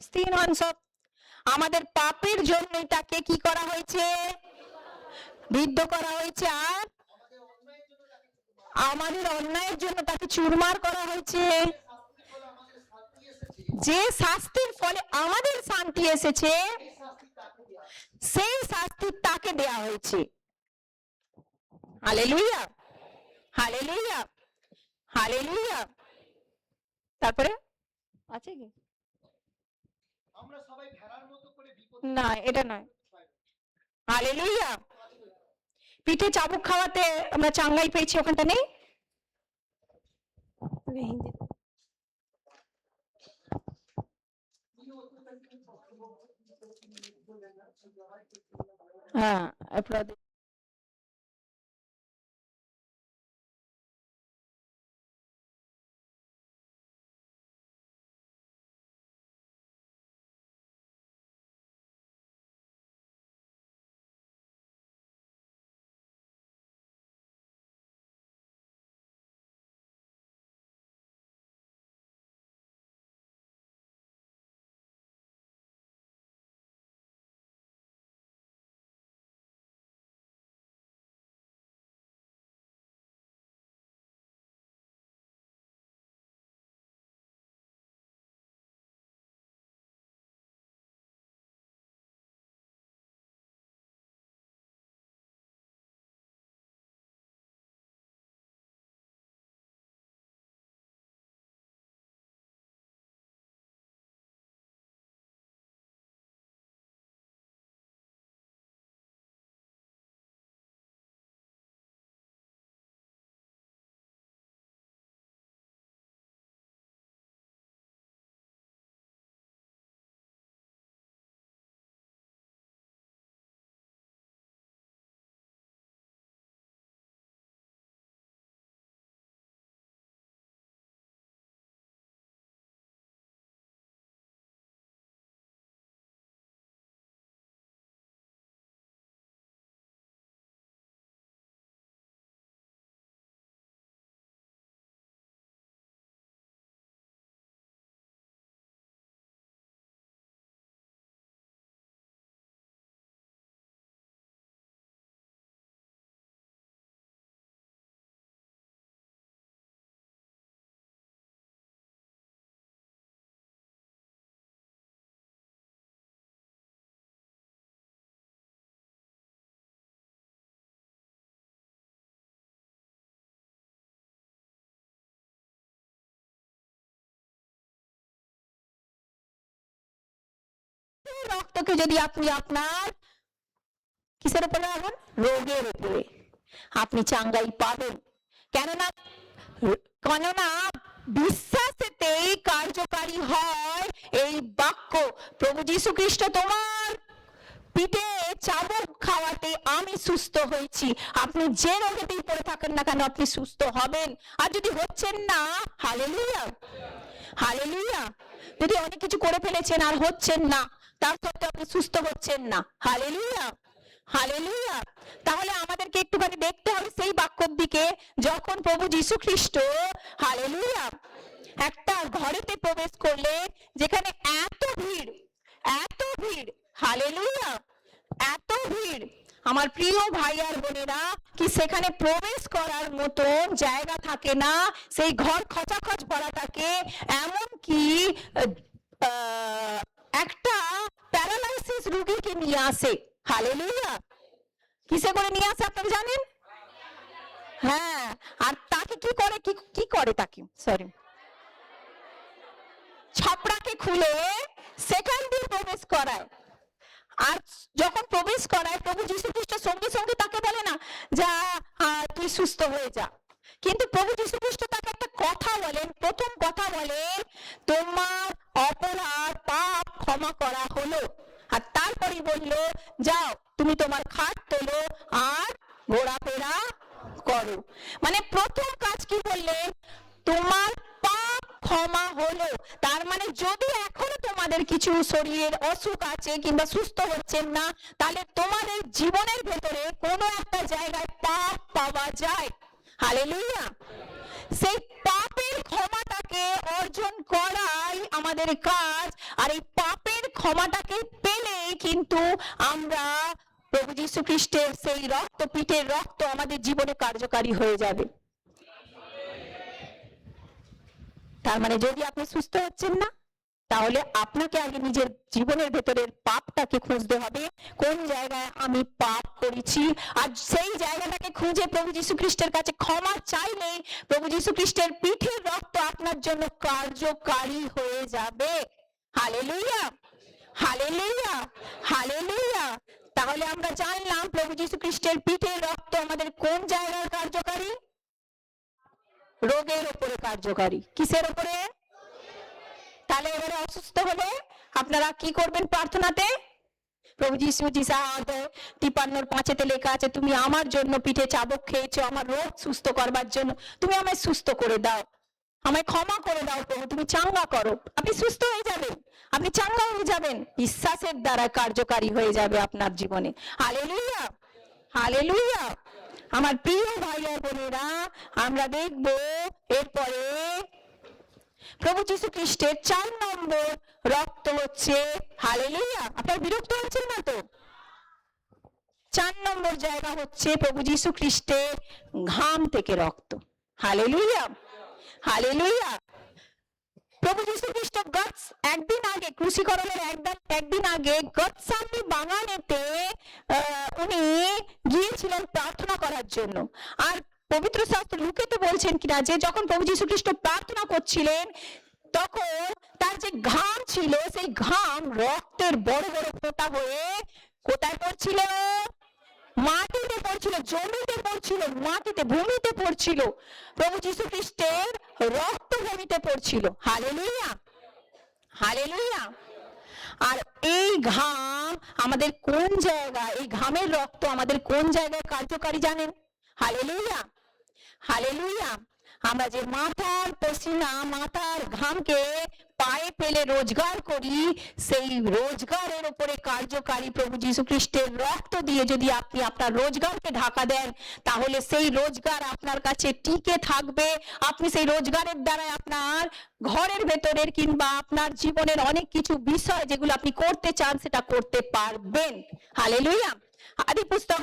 স্থির হন সব। আমাদের পাপের জন্যই তাকে কি করা হয়েছে? বিদ্ধ করা হয়েছে। আর আমাদের অন্যায়ের জন্য তাকে চুরমার করা হয়েছে। যে শাস্তির ফলে আমাদের শান্তি এসেছে, সেই শাস্তি তাকে দেয়া হয়েছে। হালেলুয়া, হালেলুয়া, হালেলুয়া। তারপরে আছে কি? না, এটা নয়। হালেলুয়া। পিঠে চাবুক খাওয়াতে আমরা চাঙ্গাই পেয়েছি, ওখানটা নেই? হ্যাঁ, রক্তকে যদি আপনি আপনার কিসের উপরে রাখেন? রোগের উপরে, আপনি চাঙ্গাই পাবেন। কেননা বিশ্বাসেতেই কার্যকারী হয় এই বাক্য। প্রভু যীশু খ্রিস্ট তোমার পিঠে চাবুক খাওয়াতে আমি সুস্থ হয়েছি। আপনি যে রোগেতেই পড়ে থাকেন না কেন, আপনি সুস্থ হবেন। আর যদি হচ্ছেন না, হালেলুয়া, হালেলুয়া। যদি অনেক কিছু করে ফেলেছেন আর হচ্ছেন না, তার সত্ত্বেও আপনি সুস্থ হচ্ছেন না, হালেলুয়া, হালেলুয়া। তাহলে আমাদেরকে একটুখানি দেখতে হবে সেই বাক্যর দিকে, যখন প্রভু যীশু খ্রিস্ট হালেলুয়া একটা ঘরেতে প্রবেশ করলে, যেখানে এত ভিড়, এত ভিড়, হালেলুয়া, এত ভিড়, আমার প্রিয় ভাই আর বোনেরা, কি সেখানে প্রবেশ করার মতন জায়গা থাকে না, সেই ঘর খচাখচ ভরা থাকে। এমন কি একটা প্যারালাইসিস রোগীকে নিয়ে আসে, হালেলুয়া। কিসে করে নিয়ে আসে আপনারা জানেন? হ্যাঁ, আর তাকে কি করে, কি করে তাকে, সরি, ছাপড়াকে খুলে সেখান দিয়ে প্রবেশ করায়। আর যখন প্রবেশ করায়, প্রভু যীশু খ্রিস্ট সঙ্গে সঙ্গে তাকে বলে না যা তুই সুস্থ হয়ে যা, কিন্তু প্রভু যীশু খ্রিস্ট তাকে একটা কথা বলেন, প্রথম কথা বলেন, তোমার অপরাধ পাপ ক্ষমা করা হলো। আর তারপরে বললো, যাও তুমি তোমার খাট তোলো আর ঘোরাফেরা করো। মানে প্রথম কাজ কি বললেন? তোমার পাপ ক্ষমা হলো। তার মানে যদি এখনো তোমাদের কিছু শরীরের অসুখ আছে কিংবা সুস্থ হচ্ছেন না, তাহলে তোমাদের জীবনের ভেতরে কোনো একটা জায়গায় পাপ পাওয়া যায়। হালেলুয়া। সেই পাপের ক্ষমাটাকে অর্জন করাই আমাদের কাজ। আর এই পাপের ক্ষমাটাকে পেলেই কিন্তু আমরা প্রভু যীশু খ্রিস্টের সেই রক্ত, পিঠের রক্ত আমাদের জীবনে কার্যকারী হয়ে যাবে। তার মানে যদি আপনি সুস্থ হচ্ছেন না, তাহলে আপনাকে আগে নিজের জীবনের ভেতরের পাপটাকে খুঁজতে হবে, কোন জায়গায় আমি পাপ করেছি। আর সেই জায়গাটাকে খুঁজে প্রভু যীশু খ্রিস্টের কাছে ক্ষমা চাইলে প্রভু যীশু খ্রিস্টের পিঠের রক্ত আপনার জন্য কার্যকারী হয়ে যাবে। হালেলুয়া, হালেলুয়া, হালেলুয়া। তাহলে আমরা জানলাম প্রভু যীশু খ্রিস্টের পিঠের রক্ত আমাদের কোন জায়গায় কার্যকারী? রোগের উপরে কার্যকারী। কিসের উপরে? তাহলে এবারে অসুস্থ হলে আপনারা কি করবেন প্রার্থনাতে? প্রভু যীশু, যিশায় 53:5 লেখা আছে, তুমি আমার জন্য পিঠে চাবুক খেয়েছো আমার রোগ সুস্থ করবার জন্য, তুমি আমায় সুস্থ করে দাও, আমায় ক্ষমা করে দাও প্রভু, তুমি চাঙ্গা করো। আপনি সুস্থ হয়ে যাবেন, আপনি চাঙ্গা হয়ে যাবেন, বিশ্বাসের দ্বারা কার্যকারী হয়ে যাবে আপনার জীবনে। Hallelujah, hallelujah. আমার প্রিয় ভাই আর বোনেরা, আমরা দেখব এরপরে প্রভু যীশু খ্রিস্টের 4 নম্বর রক্ত হচ্ছে, হালেলুয়া, আপনার বিরক্ত হচ্ছেন না তো? 4 নম্বর জায়গা হচ্ছে প্রভু যীশু খ্রিস্টের ঘাম থেকে রক্ত। হালেলুয়া, হালেলুয়া। প্রভু যীশু খ্রিস্ট একদিন আগে, ক্রুশীকরণের একদিন আগে গতসামনি বাগানেতে উনি গিয়েছিলেন প্রার্থনা করার জন্য। আর পবিত্র শাস্ত্র লুকাতে বলছেন কিনা যে যখন প্রভু যীশু খ্রিস্ট প্রার্থনা করছিলেন, তখন তার যে ঘাম ছিল, সেই ঘাম রক্তের বড় বড় ফোঁটা হয়ে কোথায় পড়ছিল? মাটিতে পড়ছিল, জমিতে পড়ছিল, মাটিতে, ভূমিতে পড়ছিল। প্রভু যীশু খ্রিস্টের রক্ত ভূমিতে পড়ছিল। Hallelujah, hallelujah. আর এই ঘাম আমাদের কোন জায়গায়, এই ঘামের রক্ত আমাদের কোন জায়গায় কার্যকারী জানেন? Hallelujah, hallelujah. আমরা যে মাথার পসিনা, মাথার ঘামকে পায়ে ফেলে রোজগার করি, সেই রোজগারের উপরে কার্যকারী প্রভু যীশু খ্রিস্টের রক্ত দিয়ে যদি আপনি আপনার রোজগারকে ঢাকা দেন, তাহলে সেই রোজগার আপনার কাছে টিকে থাকবে। আপনি সেই রোজগারের দ্বারা আপনার ঘরের ভেতরের কিংবা আপনার জীবনের অনেক কিছু বিষয় যেগুলো আপনি করতে চান সেটা করতে পারবেন। হালেলুয়া। আদি পুস্তক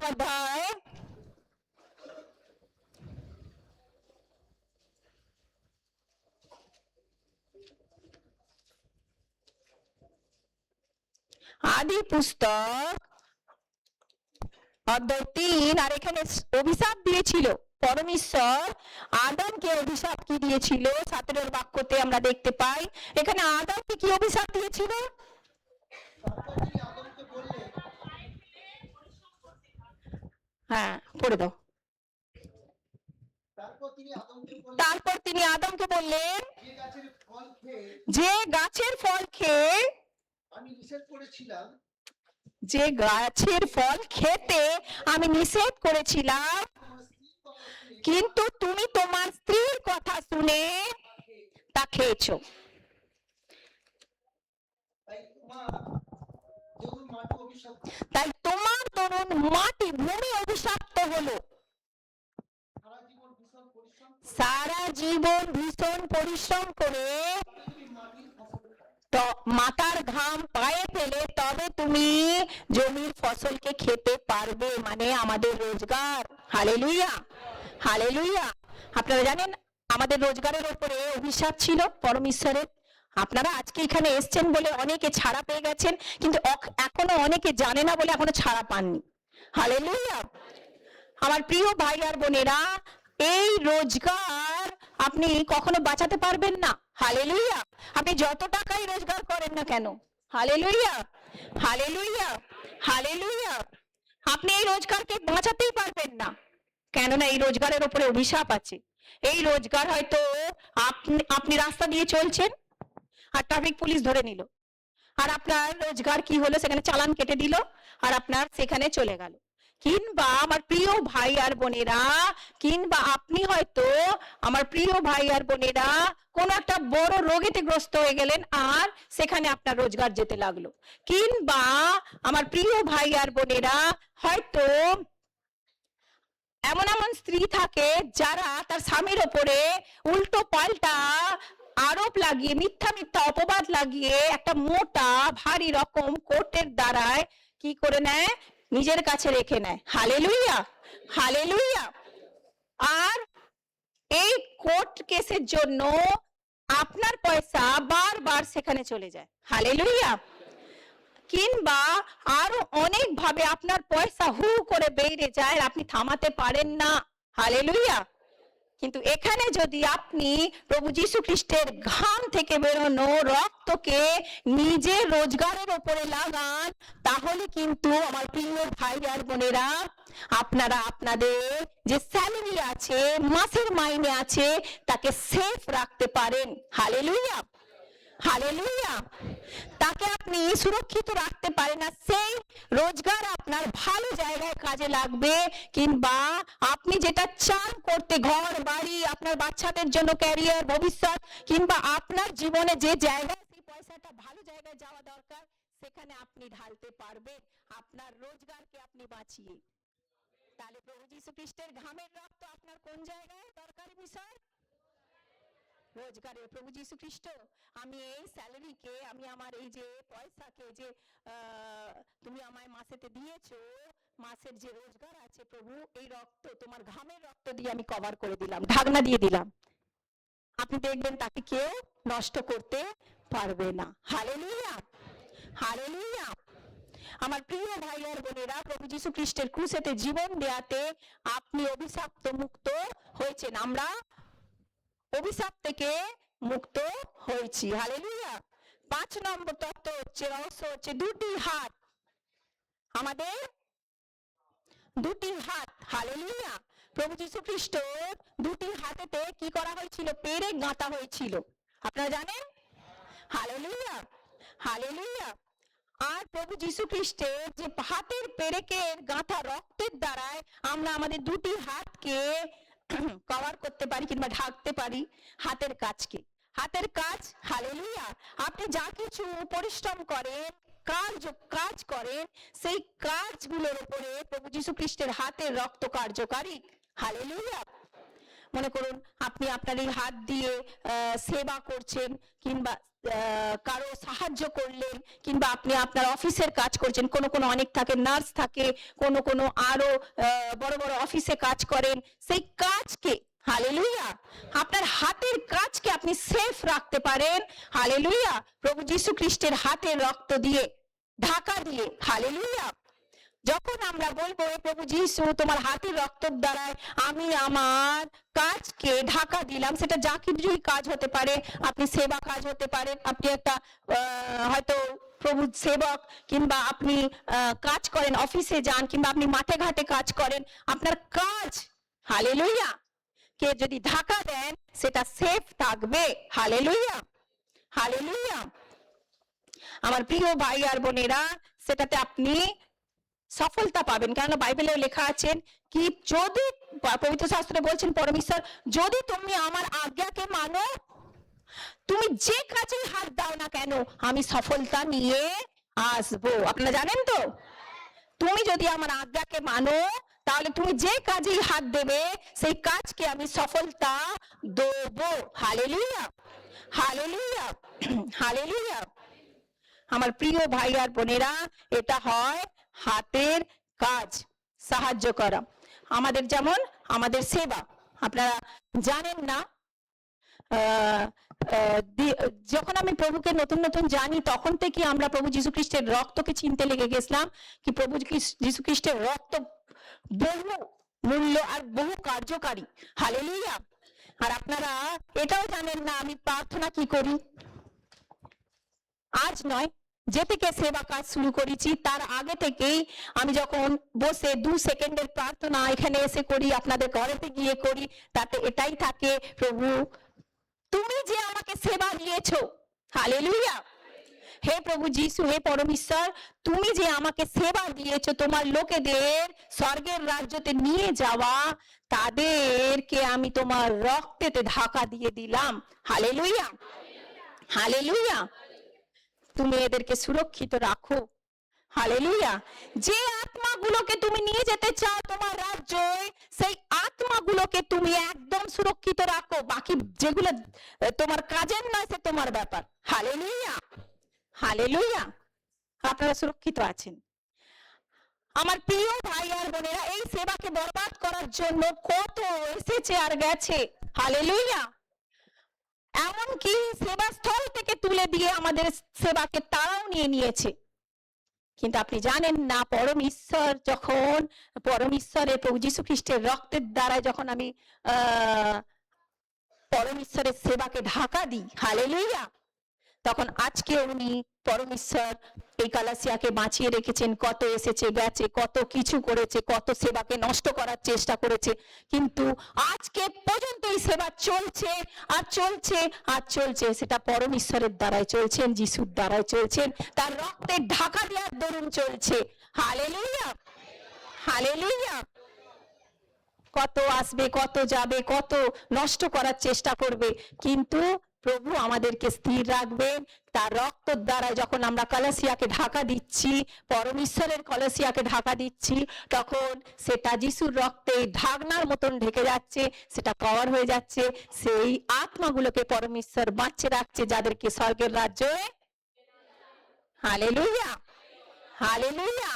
অধ্যায় 3 আর এখানে অভিশাপ দিয়েছিল পরমেশ্বর আদমকে। অভিশাপ কি দিয়েছিল? 17 বাক্যতে আমরা দেখতে পাই। এখানে আদমকে কি অভিশাপ দিয়েছিল? হ্যাঁ, পড়ে দাও। তারপর তিনি আদমকে বললেন, যে গাছের ফল খেয়ে আমি নিষেধ করেছিলাম, যে গাছের ফল খেতে আমি নিষেধ করেছিলাম, কিন্তু তুমি তোমার স্ত্রীর কথা শুনে তা খেয়েছো। তাই তোমার তরুণ মাটি, ভূমি অভিশপ্ত হলো। সারা জীবন ভীষণ পরিশ্রম করে মাথার ঘাম পায়ে ফেলে তবে তুমি জমির ফসলকে খেতে পারবে, মানে আমাদের রোজগার। Hallelujah, hallelujah. আপনারা জানেন আমাদের রোজগারের উপরে অভিশাপ ছিল পরমেশ্বরের। আপনারা আজকে এখানে এসছেন বলে অনেকে ছাড়া পেয়ে গেছেন, কিন্তু এখনো অনেকে জানে না বলে এখনো ছাড়া পাননি। হালেলুয়া। আমার প্রিয় ভাই আর বোনেরা, এই রোজগার আপনি কখনো বাঁচাতে পারবেন না। হালেলুয়া। আপনি যত টাকাই রোজগার করেন না কেন, হালেলুয়া, হালেলুয়া, হালেলুয়া, আপনি এই রোজগারকে বাঁচাতেই পারবেন না, কেননা এই রোজগারের উপরে অভিশাপ আছে। এই রোজগার হয়তো আপনি আপনি রাস্তা দিয়ে চলছেন আর ট্রাফিক পুলিশ ধরে নিল, আর আপনার রোজগার কি হলো, সেখানে চালান কেটে দিল আর আপনার সেখানে চলে গেল। কিংবা আমার প্রিয় ভাই আর বোনেরা, কিংবা আপনি হয়তো আমার প্রিয় ভাই আর বোনেরা কোন একটা বড় রোগেতে গ্রস্ত হয়ে গেলেন আর সেখানে আপনার রোজগার যেতে লাগলো। কিংবা আমার প্রিয় ভাই আর বোনেরা হয়তো এমন এমন স্ত্রী থাকে যারা তার স্বামীর ওপরে উল্টো পাল্টা আরোপ লাগিয়ে, মিথ্যা মিথ্যা অপবাদ লাগিয়ে একটা মোটা ভারী রকম কোর্টের দ্বারায় কি করে নেয়, নিজের কাছে রেখে নেয়। Hallelujah, hallelujah. আর এই কোর্ট কেসের জন্য আপনার পয়সা বারবার সেখানে চলে যায়। হালেলুয়া। কিংবা আরো অনেক ভাবে আপনার পয়সা হু করে বেরিয়ে যায় আর আপনি থামাতে পারেন না। হালেলুয়া। কিন্তু এখানে যদি আপনি প্রভু যীশু খ্রিস্টের ঘাম থেকে বেরোনো রক্তকে নিজের রোজগারের উপরে লাগান, তাহলে কিন্তু আমার প্রিয় ভাই আর বোনেরা, আপনারা আপনাদের যে স্যালারি আছে, মাসের মাইনে আছে, তাকে সেফ রাখতে পারেন। Hallelujah, hallelujah. তাকে আপনি সুরক্ষিত রাখতে পারেন না। সেই রোজগার আপনার ভালো জায়গায় কাজে লাগবে, কিংবা আপনি যেটা চান করতে, ঘর বাড়ি, আপনার বাচ্চাদের জন্য ক্যারিয়ার, ভবিষ্যৎ, কিংবা আপনার জীবনে যে জায়গায় সেই পয়সাটা ভালো জায়গায় যাওয়া দরকার, সেখানে আপনি ঢালতে পারবেন আপনার রোজগারকে আপনি বাঁচিয়ে। তাহলে প্রভু যীশু খ্রিস্টের ঘামের রক্ত আপনার কোন জায়গায় দরকারি বিষয়? রোজগারে। প্রভু যীশু খ্রিস্ট, আমি এই স্যালারিকে, আমি আমার এই যে পয়সাকে যে তুমি আমায় মাসেতে দিয়েছো, মাসের যে রোজগার আছে প্রভু, এই রক্ত, তোমার ঘামের রক্ত দিয়ে আমি কভার করে দিলাম, ঢাকনা দিয়ে দিলাম। আপনি দেখবেন তাকে কেউ নষ্ট করতে পারবে না। Hallelujah, hallelujah. আমার প্রিয় ভাই আর বোনেরা, প্রভু যীশু খ্রিস্টের ক্রুশেতে জীবন দেয়াতে আপনি অভিশাপ্ত মুক্ত হয়েছেন। আমরা অভিশাপ থেকে মুক্ত হয়েছি। হালেলুয়া। 5 নম্বর তত্ত্ব হচ্ছে, রহস্য হচ্ছে দুটি হাত। আমাদের দুটি হাত। হালেলুয়া। প্রভু যীশু খ্রিস্ট দুটি হাতেতে কি করা হয়েছিল? পেরেক গাঁথা হয়েছিল, আপনারা জানেন। Hallelujah, hallelujah. আর প্রভু যীশু খ্রিস্টের যে হাতের পেরেকের গাঁথা রক্তের দ্বারায় আমরা আমাদের দুটি হাতকে কভার করতে পারি কিংবা ঢাকতে পারি হাতের কাজকে। হাতের কাজ, হালেলুয়া। আপনি যা কিছু পরিশ্রম করেন, কাজ করেন, সেই কাজগুলোর উপরে প্রভু যীশু খ্রিস্টের হাতের রক্ত কার্যকারী। হালেলুয়া। মনে করুন আপনি আপনার এই হাত দিয়ে সেবা করছেন, কিংবা কারো সাহায্য করলেন, কিংবা আপনি আপনার অফিসের কাজ করছেন। কোনো অনেক থাকে, নার্স থাকে, কোনো আরো বড় বড় অফিসে কাজ করেন। সেই কাজকে, হালেলুয়া, আপনার হাতের কাজকে আপনি সেফ রাখতে পারেন। হালেলুয়া। প্রভু যীশু খ্রিস্টের হাতের রক্ত দিয়ে, ঢাকা দিয়ে। হালেলুয়া। যখন আমরা বলবো প্রভু যীশু তোমার হাতের রক্তের দ্বারায় আমি আমার কাজকে ঢাকা দিলাম, সেটা যা কিছুই কাজ হতে পারে। আপনি সেবা কাজ হতে পারে, আপনি একটা হয়তো প্রভু সেবক, কিংবা আপনি কাজ করেন, অফিসে যান, কিংবা আপনি মাঠে ঘাটে কাজ করেন। আপনার কাজ, হালেলুয়া, কে যদি ঢাকা দেন সেটা সেফ থাকবে। Hallelujah, hallelujah. আমার প্রিয় ভাই আর বোনেরা, সেটাতে আপনি সফলতা পাবেন। কেন বাইবেলে লেখা আছেন কি, যদি পবিত্র শাস্ত্রে বলছেন পরমেশ্বর, যদি তুমি আমার আজ্ঞাকে মানো, তুমি যে কাজে হাত দাও না কেন, আমি সফলতা নিয়ে আসবো। আপনারা জানেন তো, তুমি যদি আমার আজ্ঞাকে মানো, তাহলে তুমি যে কাজেই হাত দেবে, সেই কাজকে আমি সফলতা দেবো। হালেলুয়া, হালেলুয়া, হালেলুয়া। আমার প্রিয় ভাই আর বোনেরা, এটা হয় হাতের কাজ, সাহায্য করা। আমাদের যেমন আমাদের সেবা, আপনারা জানেন না, যখন আমি প্রভুকে নতুন নতুন জানি, তখন থেকে আমরা প্রভু যীশু খ্রিস্টের রক্তকে চিনতে লেগে গেছিলাম কি প্রভু যীশু খ্রিস্টের রক্ত বহু মূল্য আর বহু কার্যকারী। হালেলুয়া। আর আপনারা এটাও জানেন না আমি প্রার্থনা কি করি। আজ নয়, যে থেকে সেবা কাজ শুরু করেছি তার আগে থেকেই আমি যখন বসে 2 সেকেন্ডের প্রার্থনা এখানে এসে করি, আপনাদের ঘরেতে গিয়ে করি, তাতে এটাই থাকে, প্রভু তুমি যে আমাকে সেবা দিয়েছো, হালেলুয়া, হে প্রভু যিশু, হে পরমেশ্বর, তুমি যে আমাকে সেবা দিয়েছো তোমার লোকেদের স্বর্গের রাজ্যতে নিয়ে যাওয়া, তাদেরকে আমি তোমার রক্তেতে ঢাকা দিয়ে দিলাম। হালেলুয়া, হালেলুয়া, তুমি এদেরকে সুরক্ষিত রাখো। হালেলুয়া, যে আত্মাগুলোকে তুমি নিয়ে যেতে চাও তোমার রাজ্যে, সেই আত্মাগুলোকে তুমি একদম সুরক্ষিত রাখো। বাকি যেগুলো তোমার কাজের নয় সে তোমার ব্যাপার। হালেলুয়া, হালেলুয়া, আপনারা সুরক্ষিত আছেন। আমার প্রিয় ভাই আর বোনেরা, এই সেবাকে বরবাদ করার জন্য কত এসেছে আর গেছে। হালেলুয়া, এমনকি সেবাস্থল থেকে তুলে দিয়ে আমাদের সেবাকে তারাও নিয়ে নিয়েছে। কিন্তু আপনি জানেন না, পরম ঈশ্বর যখন, পরম ঈশ্বরের প্রভু যীশু খ্রিস্টের রক্তের দ্বারা যখন আমি পরম ঈশ্বরের সেবাকে ঢাকা দিই, হালেলুয়া, তখন আজকে উনি পরম ঈশ্বর এই কালাসিয়াকে বাঁচিয়ে রেখেছেন। কত এসেছে গেছে, কত কিছু করেছে, কত সেবাকে নষ্ট করার চেষ্টা করেছে, কিন্তু আজকে পর্যন্ত এই সেবা চলছে আর চলছে আর চলছে। সেটা পরম ঈশ্বরের দ্বারাই চলছেন, যিশুর দ্বারাই চলছেন, তার রক্তের ঢাকা দেওয়ার দরুন চলছে। Hallelujah, hallelujah. কত আসবে, কত যাবে, কত নষ্ট করার চেষ্টা করবে, কিন্তু প্রভু আমাদেরকে স্থির রাখবেন তার রক্তের দ্বারা। যখন আমরা কলসিয়াকে ঢাকা দিচ্ছি, পরম ঈশ্বরের কলসিয়াকে ঢাকা দিচ্ছি, তখন সেটা যিশুর রক্তে ঢাকনার মতন ঢেকে যাচ্ছে, সেটা কভার হয়ে যাচ্ছে। সেই আত্মাগুলোকে পরম ঈশ্বর বাঁচিয়ে রাখছে, যাদেরকে স্বর্গের রাজ্যে। হালেলুয়া, হালেলুয়া,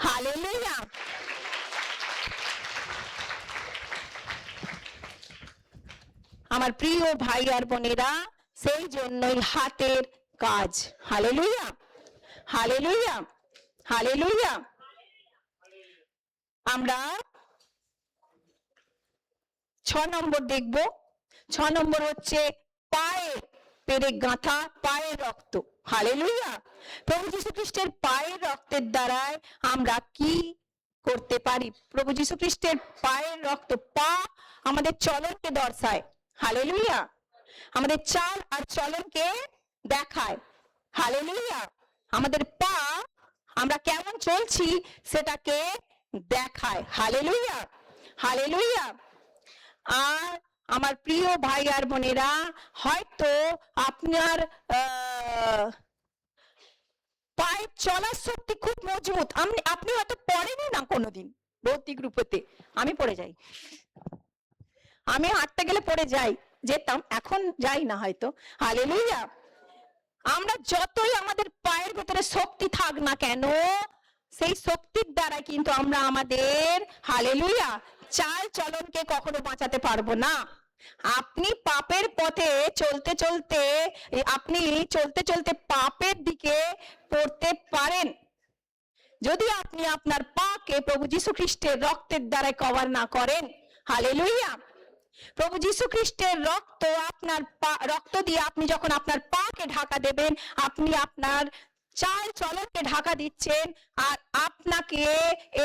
হালেলুয়া। আমার প্রিয় ভাই আর বোনেরা, সেই জন্যই হাতের কাজ। হালেলুয়া, হালেলুয়া, হালেলুয়া। আমরা 6 নম্বর দেখব। 6 নম্বর হচ্ছে পায়ে পেরেক গাঁথা, পায়ের রক্ত। হালেলুয়া, প্রভু যীশু খ্রিস্টের পায়ের রক্তের দ্বারাই আমরা কি করতে পারি? প্রভু যীশু খ্রিস্টের পায়ের রক্ত, পা আমাদের চলনকে দর্শায়। হালেলুয়া, আমাদের চাল আর চলনকে দেখায়। হালেলুয়া, আমাদের পা আমরা কেমন চলছি সেটাকে দেখায়। Hallelujah, hallelujah. আর আমার প্রিয় ভাই আর বোনেরা, হয়তো আপনার পায়ের চলার শক্তি খুব মজবুত, আপনি হয়তো পড়েনি না কোনোদিন ভৌতিক রূপেতে। আমি পড়ে যাই, আমি হাঁটতে গেলে পড়ে যাই, যেতাম, এখন যাই না হয়তো। হালেলুয়া, আমরা যতই আমাদের পায়ের ভেতরে শক্তি থাক না কেন, সেই শক্তির দ্বারা কিন্তু আমরা আমাদের, হালেলুয়া, চাল চলনকে কখনো বাঁচাতে পারবো না। আপনি পাপের পথে চলতে চলতে, আপনি চলতে চলতে পাপের দিকে পড়তে পারেন, যদি আপনি আপনার পাকে প্রভু যীশু খ্রিস্টের রক্তের দ্বারা কভার না করেন। হালেলুয়া, প্রভু যীশু খ্রিস্টের রক্ত, আপনার রক্ত দিয়ে আপনি যখন আপনার পাকে ঢাকা দেবেন, আপনি আপনার চাল চলনকে ঢাকা দিচ্ছেন, আর আপনাকে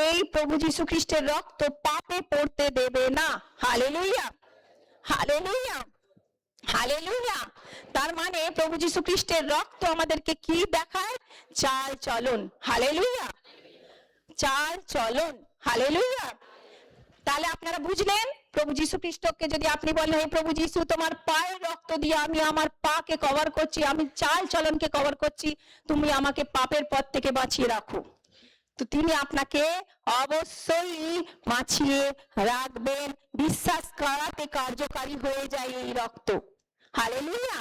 এই প্রভু যীশু খ্রিস্টের রক্ত পাপে পড়তে দেবে না। হালেলুয়া, হালেলুয়া, হালেলুয়া। তার মানে প্রভু যীশু খ্রিস্টের রক্ত আমাদেরকে কি দেখায়? চাল চলন। হালেলুয়া, চাল চলন। হালেলুয়া। তাহলে আপনারা বুঝলেন, প্রভু যীশু খ্রিস্টকে যদি আপনি বলেন, হে প্রভু যীশু, তোমার পায়ের রক্ত দিয়ে আমি আমার পাকে কভার করছি, আমি চাল চলনকে কভার করছি, তুমি আমাকে পাপের পথ থেকে বাঁচিয়ে রাখো, তো তিনি আপনাকে অবশ্যই বাঁচিয়ে রাখবেন। বিশ্বাস করাতে কার্যকারী হয়ে যায় এই রক্ত। হালেলুয়া,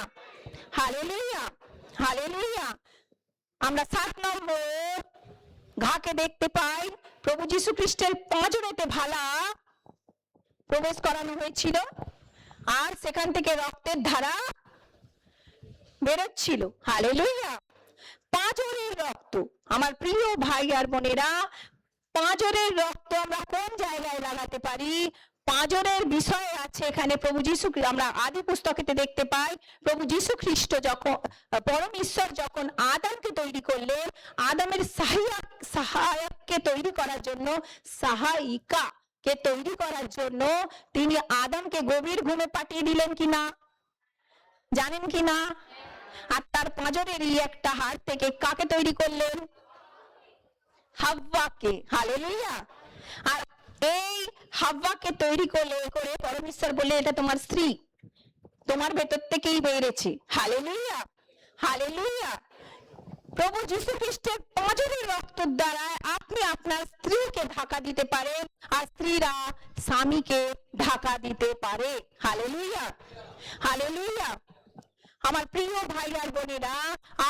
হালেলুয়া, হালেলুয়া। আমরা 7 নম্বর ঘাকে দেখতে পাই, প্রভু যীশু খ্রিস্টের পাঁজরেতে ভালা প্রবেশ করানো হয়েছিল, আর সেখান থেকে রক্তের ধারা বেরোচ্ছিল। হালেলুয়া, পাঁজরের রক্ত। আমার প্রিয় ভাই আর বোনেরা, পাঁজরের রক্ত আমরা কোন জায়গায় লাগাতে পারি? পাঁজরের বিষয় আছে এখানে। প্রভু যীশু, আমরা আদি পুস্তকেতে দেখতে পাই প্রভু যীশু খ্রিস্ট যখন, পরম ঈশ্বর যখন আদমকে তৈরি করলেন, আদমের সহায়ককে তৈরি করার জন্য, সহায়িকাকে তৈরি করার জন্য তিনি আদমকে গভীর ঘুমে পাঠিয়ে দিলেন কিনা, জানেন কিনা? আর তার পাঁজরেরই একটা হাড় থেকে কাকে তৈরি করলেন? হাব্বাকে। হালেলুয়া। আর এই হাব্বাকে তৈরি করে পরমেশ্বর বলে, এটা তোমার স্ত্রী, তোমার ভেতর থেকেই বেরিয়েছে। হালেলুয়া, হালেলুয়া। প্রভু যীশু খ্রিস্টের পাঁজরের রক্তের দ্বারা আপনি আপনার স্ত্রীকে ঢাকা দিতে পারেন, আর স্ত্রীরা স্বামীকে ঢাকা দিতে পারে। Hallelujah, hallelujah. আমার প্রিয় ভাই আর বোনেরা,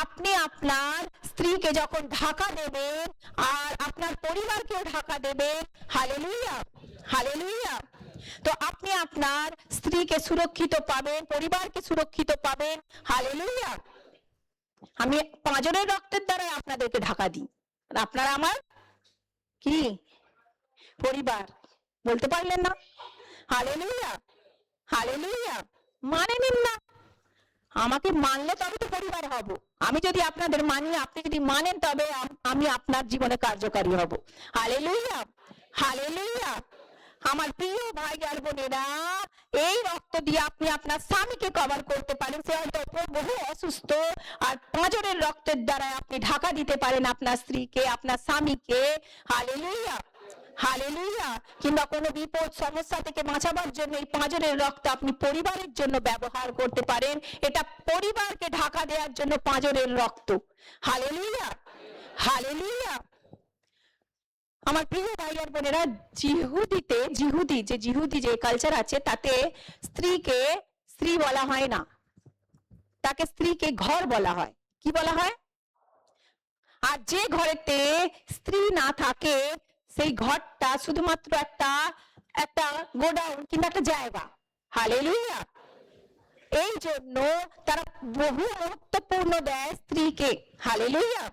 আপনি আপনার স্ত্রীকে যখন ঢাকা দেবেন আর আপনার পরিবারকেও ঢাকা দেবেন, হালেলুয়া, হালেলুয়া, তো আপনি আপনার স্ত্রীকে সুরক্ষিত পাবেন, পরিবারকে সুরক্ষিত পাবেন। হালেলুয়া। আমি পাঁজরের রক্তের দ্বারা আপনাদেরকে ঢাকা দিই, আর আপনারা আমার কি পরিবার। বলতে পারলেন না? Hallelujah, hallelujah. মানে নিন না, আমাকে মানলে তবে তো পরিবার হব। আমি যদি আপনাদের মানি, আপনি যদি মানেন, তবে আমি আপনার জীবনে কার্যকারী হব। Hallelujah, hallelujah. আমার প্রিয় ভাই আর বোনেরা, এই রক্ত দিয়ে আপনি আপনার স্বামীকে কভার করতে পারেন। সে হয়তো বহু অসুস্থ, আর পাঁজরের রক্তের দ্বারা আপনি ঢাকা দিতে পারেন আপনার স্ত্রীকে, আপনার স্বামীকে। Hallelujah, hallelujah. কিংবা কোনো বিপদ সমস্যা থেকে বাঁচাবার জন্য এই পাঁজরের রক্ত আপনি পরিবারের জন্য ব্যবহার করতে পারেন। এটা পরিবারকে ঢাকা দেওয়ার জন্য পাঁজরের রক্ত। Hallelujah, hallelujah. আমার প্রিয় ভাই আর বোনেরা, জিহুদি যে কালচার আছে, তাতে স্ত্রীকে স্ত্রী বলা হয় না, তাকে স্ত্রীকে ঘর বলা হয়। কি বলা হয়? আর যে ঘরেতে স্ত্রী না থাকে, সেই ঘরটা শুধুমাত্র একটা গোডাউন কিংবা একটা জায়গা। হালেলুয়া। এই জন্য তারা বহু মহত্বপূর্ণ দেয় স্ত্রীকে। হালেলুয়া।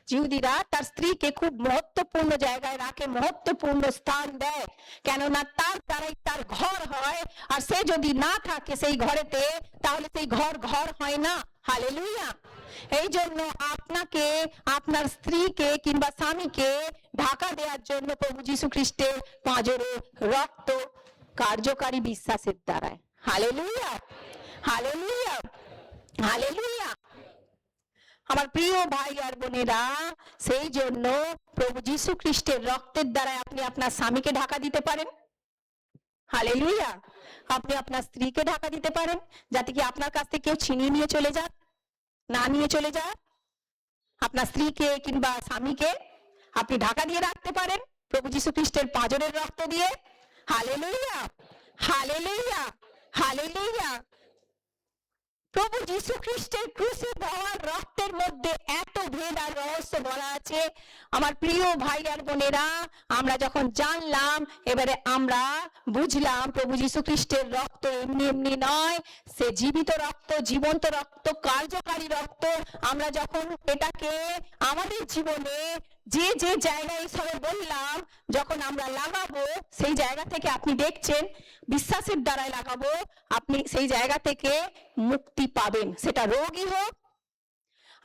জিহুদিরা তার স্ত্রীকে খুব মহত্বপূর্ণ জায়গায় রাখে, মহত্বপূর্ণ স্থান দেয়, কেননা তার দ্বারাই তার ঘর হয়। আর সে যদি না থাকে সেই ঘরেতে, তাহলে সেই ঘর হয় না। হালেলুয়া। এই জন্য আপনাকে আপনার স্ত্রীকে কিংবা স্বামীকে ঢাকা দেওয়ার জন্য প্রভু যীশু খ্রিস্টের পাঁজরে রক্ত কার্যকারী বিশ্বাসের দ্বারায়। হালেলুয়া, হালেলুয়া, হালেলুয়া। আমার প্রিয় ভাই আর বোনেরা, সেই জন্য প্রভু যীশু খ্রিস্টের রক্তের দ্বারা আপনি আপনার স্বামীকে ঢাকা দিতে পারেন। হালেলুয়া। আপনি আপনার স্ত্রীকে ঢাকা দিতে পারেন, যাতে কি আপনার কাছ থেকে কেউ ছিনিয়ে নিয়ে চলে যাক, না নিয়ে চলে যায়। আপনার স্ত্রীকে কিংবা স্বামীকে আপনি ঢাকা দিয়ে রাখতে পারেন প্রভু যীশু খ্রিস্টের পাঁজরের রক্ত দিয়ে। হালেলুয়া, হালেলুয়া, হালেলুয়া। প্রভু যীশু খ্রিস্টের ক্রুশে দেওয়া রক্তের মধ্যে এত ভেদ আর রহস্য বলা আছে। আমার প্রিয় ভাই আর বোনেরা, আমরা যখন জানলাম, এবারে আমরা বুঝলাম প্রভু যীশু খ্রিস্টের রক্ত এমনি এমনি নয়, সে জীবিত রক্ত, জীবন্ত রক্ত, কার্যকারী রক্ত। আমরা যখন এটাকে আমাদের জীবনে যে যে জায়গায় সবে বললাম, যখন আমরা লাগাবো, সেই জায়গা থেকে আপনি দেখছেন, বিশ্বাসের দ্বারাই লাগাবো, আপনি সেই জায়গা থেকে মুক্তি পাবেন। সেটা রোগই হোক,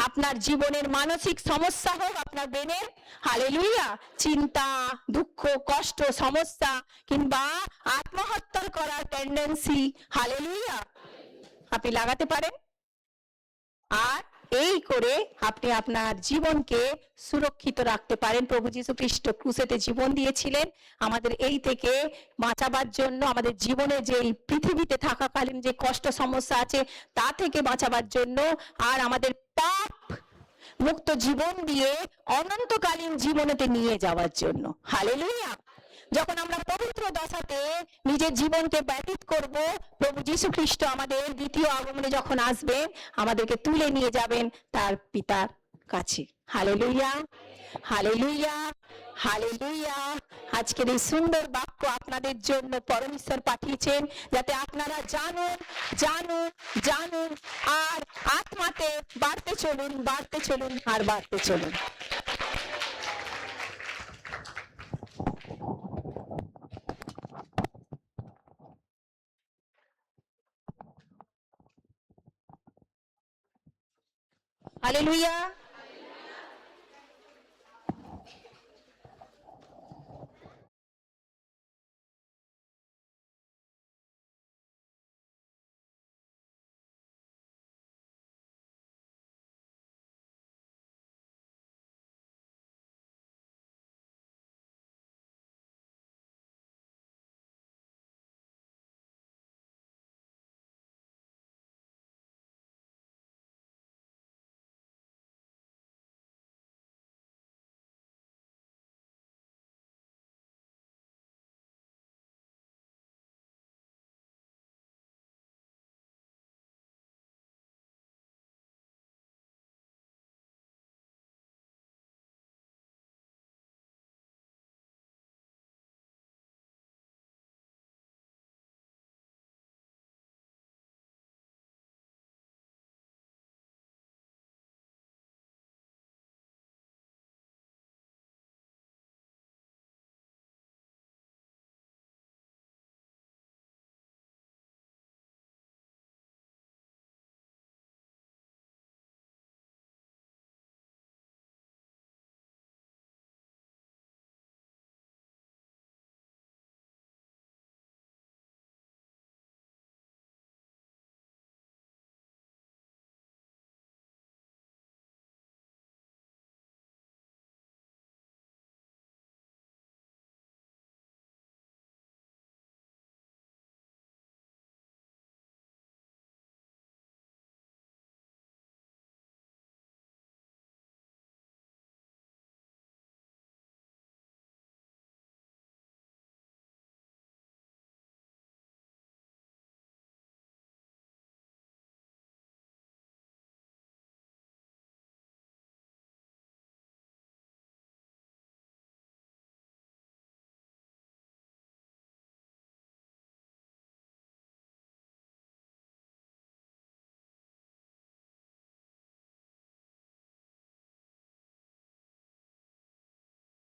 আপনার জীবনের মানসিক সমস্যা হোক, আপনার ব্রেনের, হালেলুয়া, চিন্তা, দুঃখ, কষ্ট, সমস্যা, কিংবা আত্মহত্যা করার টেন্ডেন্সি, হালেলুয়া, আপনি লাগাতে পারেন। আর এই করে আপনি আপনার জীবনকে সুরক্ষিত রাখতে পারেন। প্রভু যীশু খ্রিস্ট ক্রুশেতে জীবন দিয়েছিলেন আমাদের এই থেকে বাঁচাবার জন্য, আমাদের জীবনে যে পৃথিবীতে থাকাকালীন যে কষ্ট সমস্যা আছে তা থেকে বাঁচাবার জন্য, আর আমাদের পাপ মুক্ত জীবন দিয়ে অনন্তকালীন জীবনেতে নিয়ে যাওয়ার জন্য। হালেলুয়া। যখন আমরা পবিত্র দশাতে নিজের জীবনকে ব্যতীত করব, প্রভু যীশু খ্রিস্ট আমাদের দ্বিতীয় আগমনে যখন আসবেন, আমাদেরকে তুলে নিয়ে যাবেন তার পিতার কাছে। হালেলুয়া, হালেলুয়া, হালেলুয়া। আজকের এই সুন্দর বাক্য আপনাদের জন্য পরমেশ্বর পাঠিয়েছেন, যাতে আপনারা জানুন, জানুন, জানুন, আর আত্মাতে বাড়তে চলুন, বাড়তে চলুন, আর বাড়তে চলুন। हालेलुया।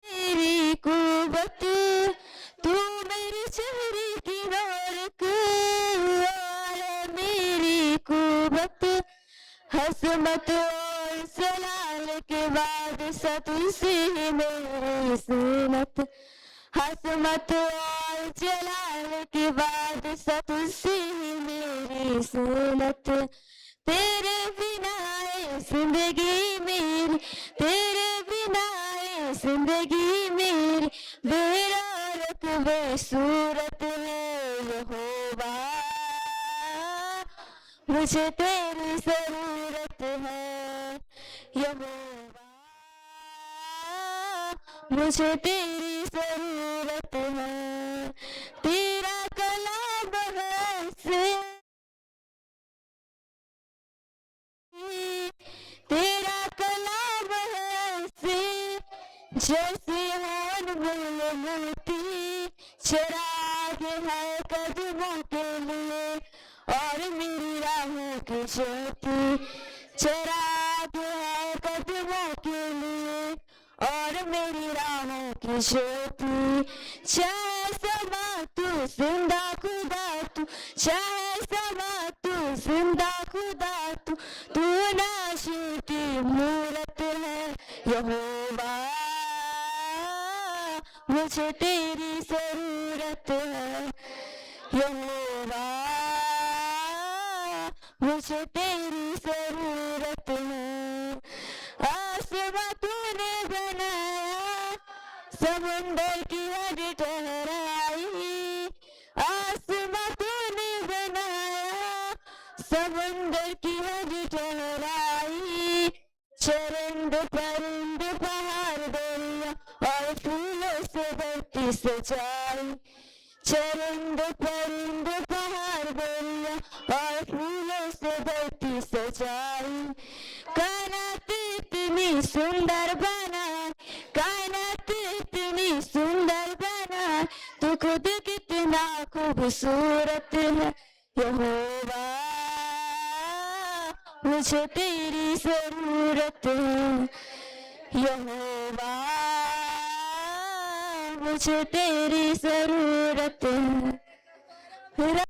तेरी कुवत तू मेरे चेहरे की रौनक और मेरी कुवत हसमत और सलाल के बाद सतुलसी मेरी सुनत हसमत और जलाल के बाद सतुलसी मेरी सुनत तेरे बिना ये जिंदगी मेरी तेरे बिना ये जिंदगी मेरी बेरारत बेसूरत है यहोवा मुझे तेरी जरूरत है यहोवा मुझे तेरी जरूरत है तेरा कलाम है तेरा कलाम है जैसे अनमोल मोती चिराग है कदमों के लिए और मेरी राहों की ज्योति चिराग है कदमों के लिए और मेरी राहों की ज्योति चाहे समा तू जिंदा खुदा तू चाहे समा तू जिंदा खुदा तू तू नाशे की मूरत है यहोवा मुझे तेरी जरूरत है यहोवा मुझे तेरी जरूरत है आसमां तूने बनाया समुंदर की हद ठहराई आसमां तूने बनाया समुंदर की हद ठहराई चरिंद परिंद पहाड़ दरिया और फूलों से धरती सजाई चरिंद परिंद पहाड़ दरिया और फूलों से धरती सजाई कायनात इतनी सुंदर बना कायनात इतनी सुंदर बना तू खुद कितना खूबसूरत है यहोवा मुझे तेरी जरूरत है यहोवा मुझे तेरी जरूरत है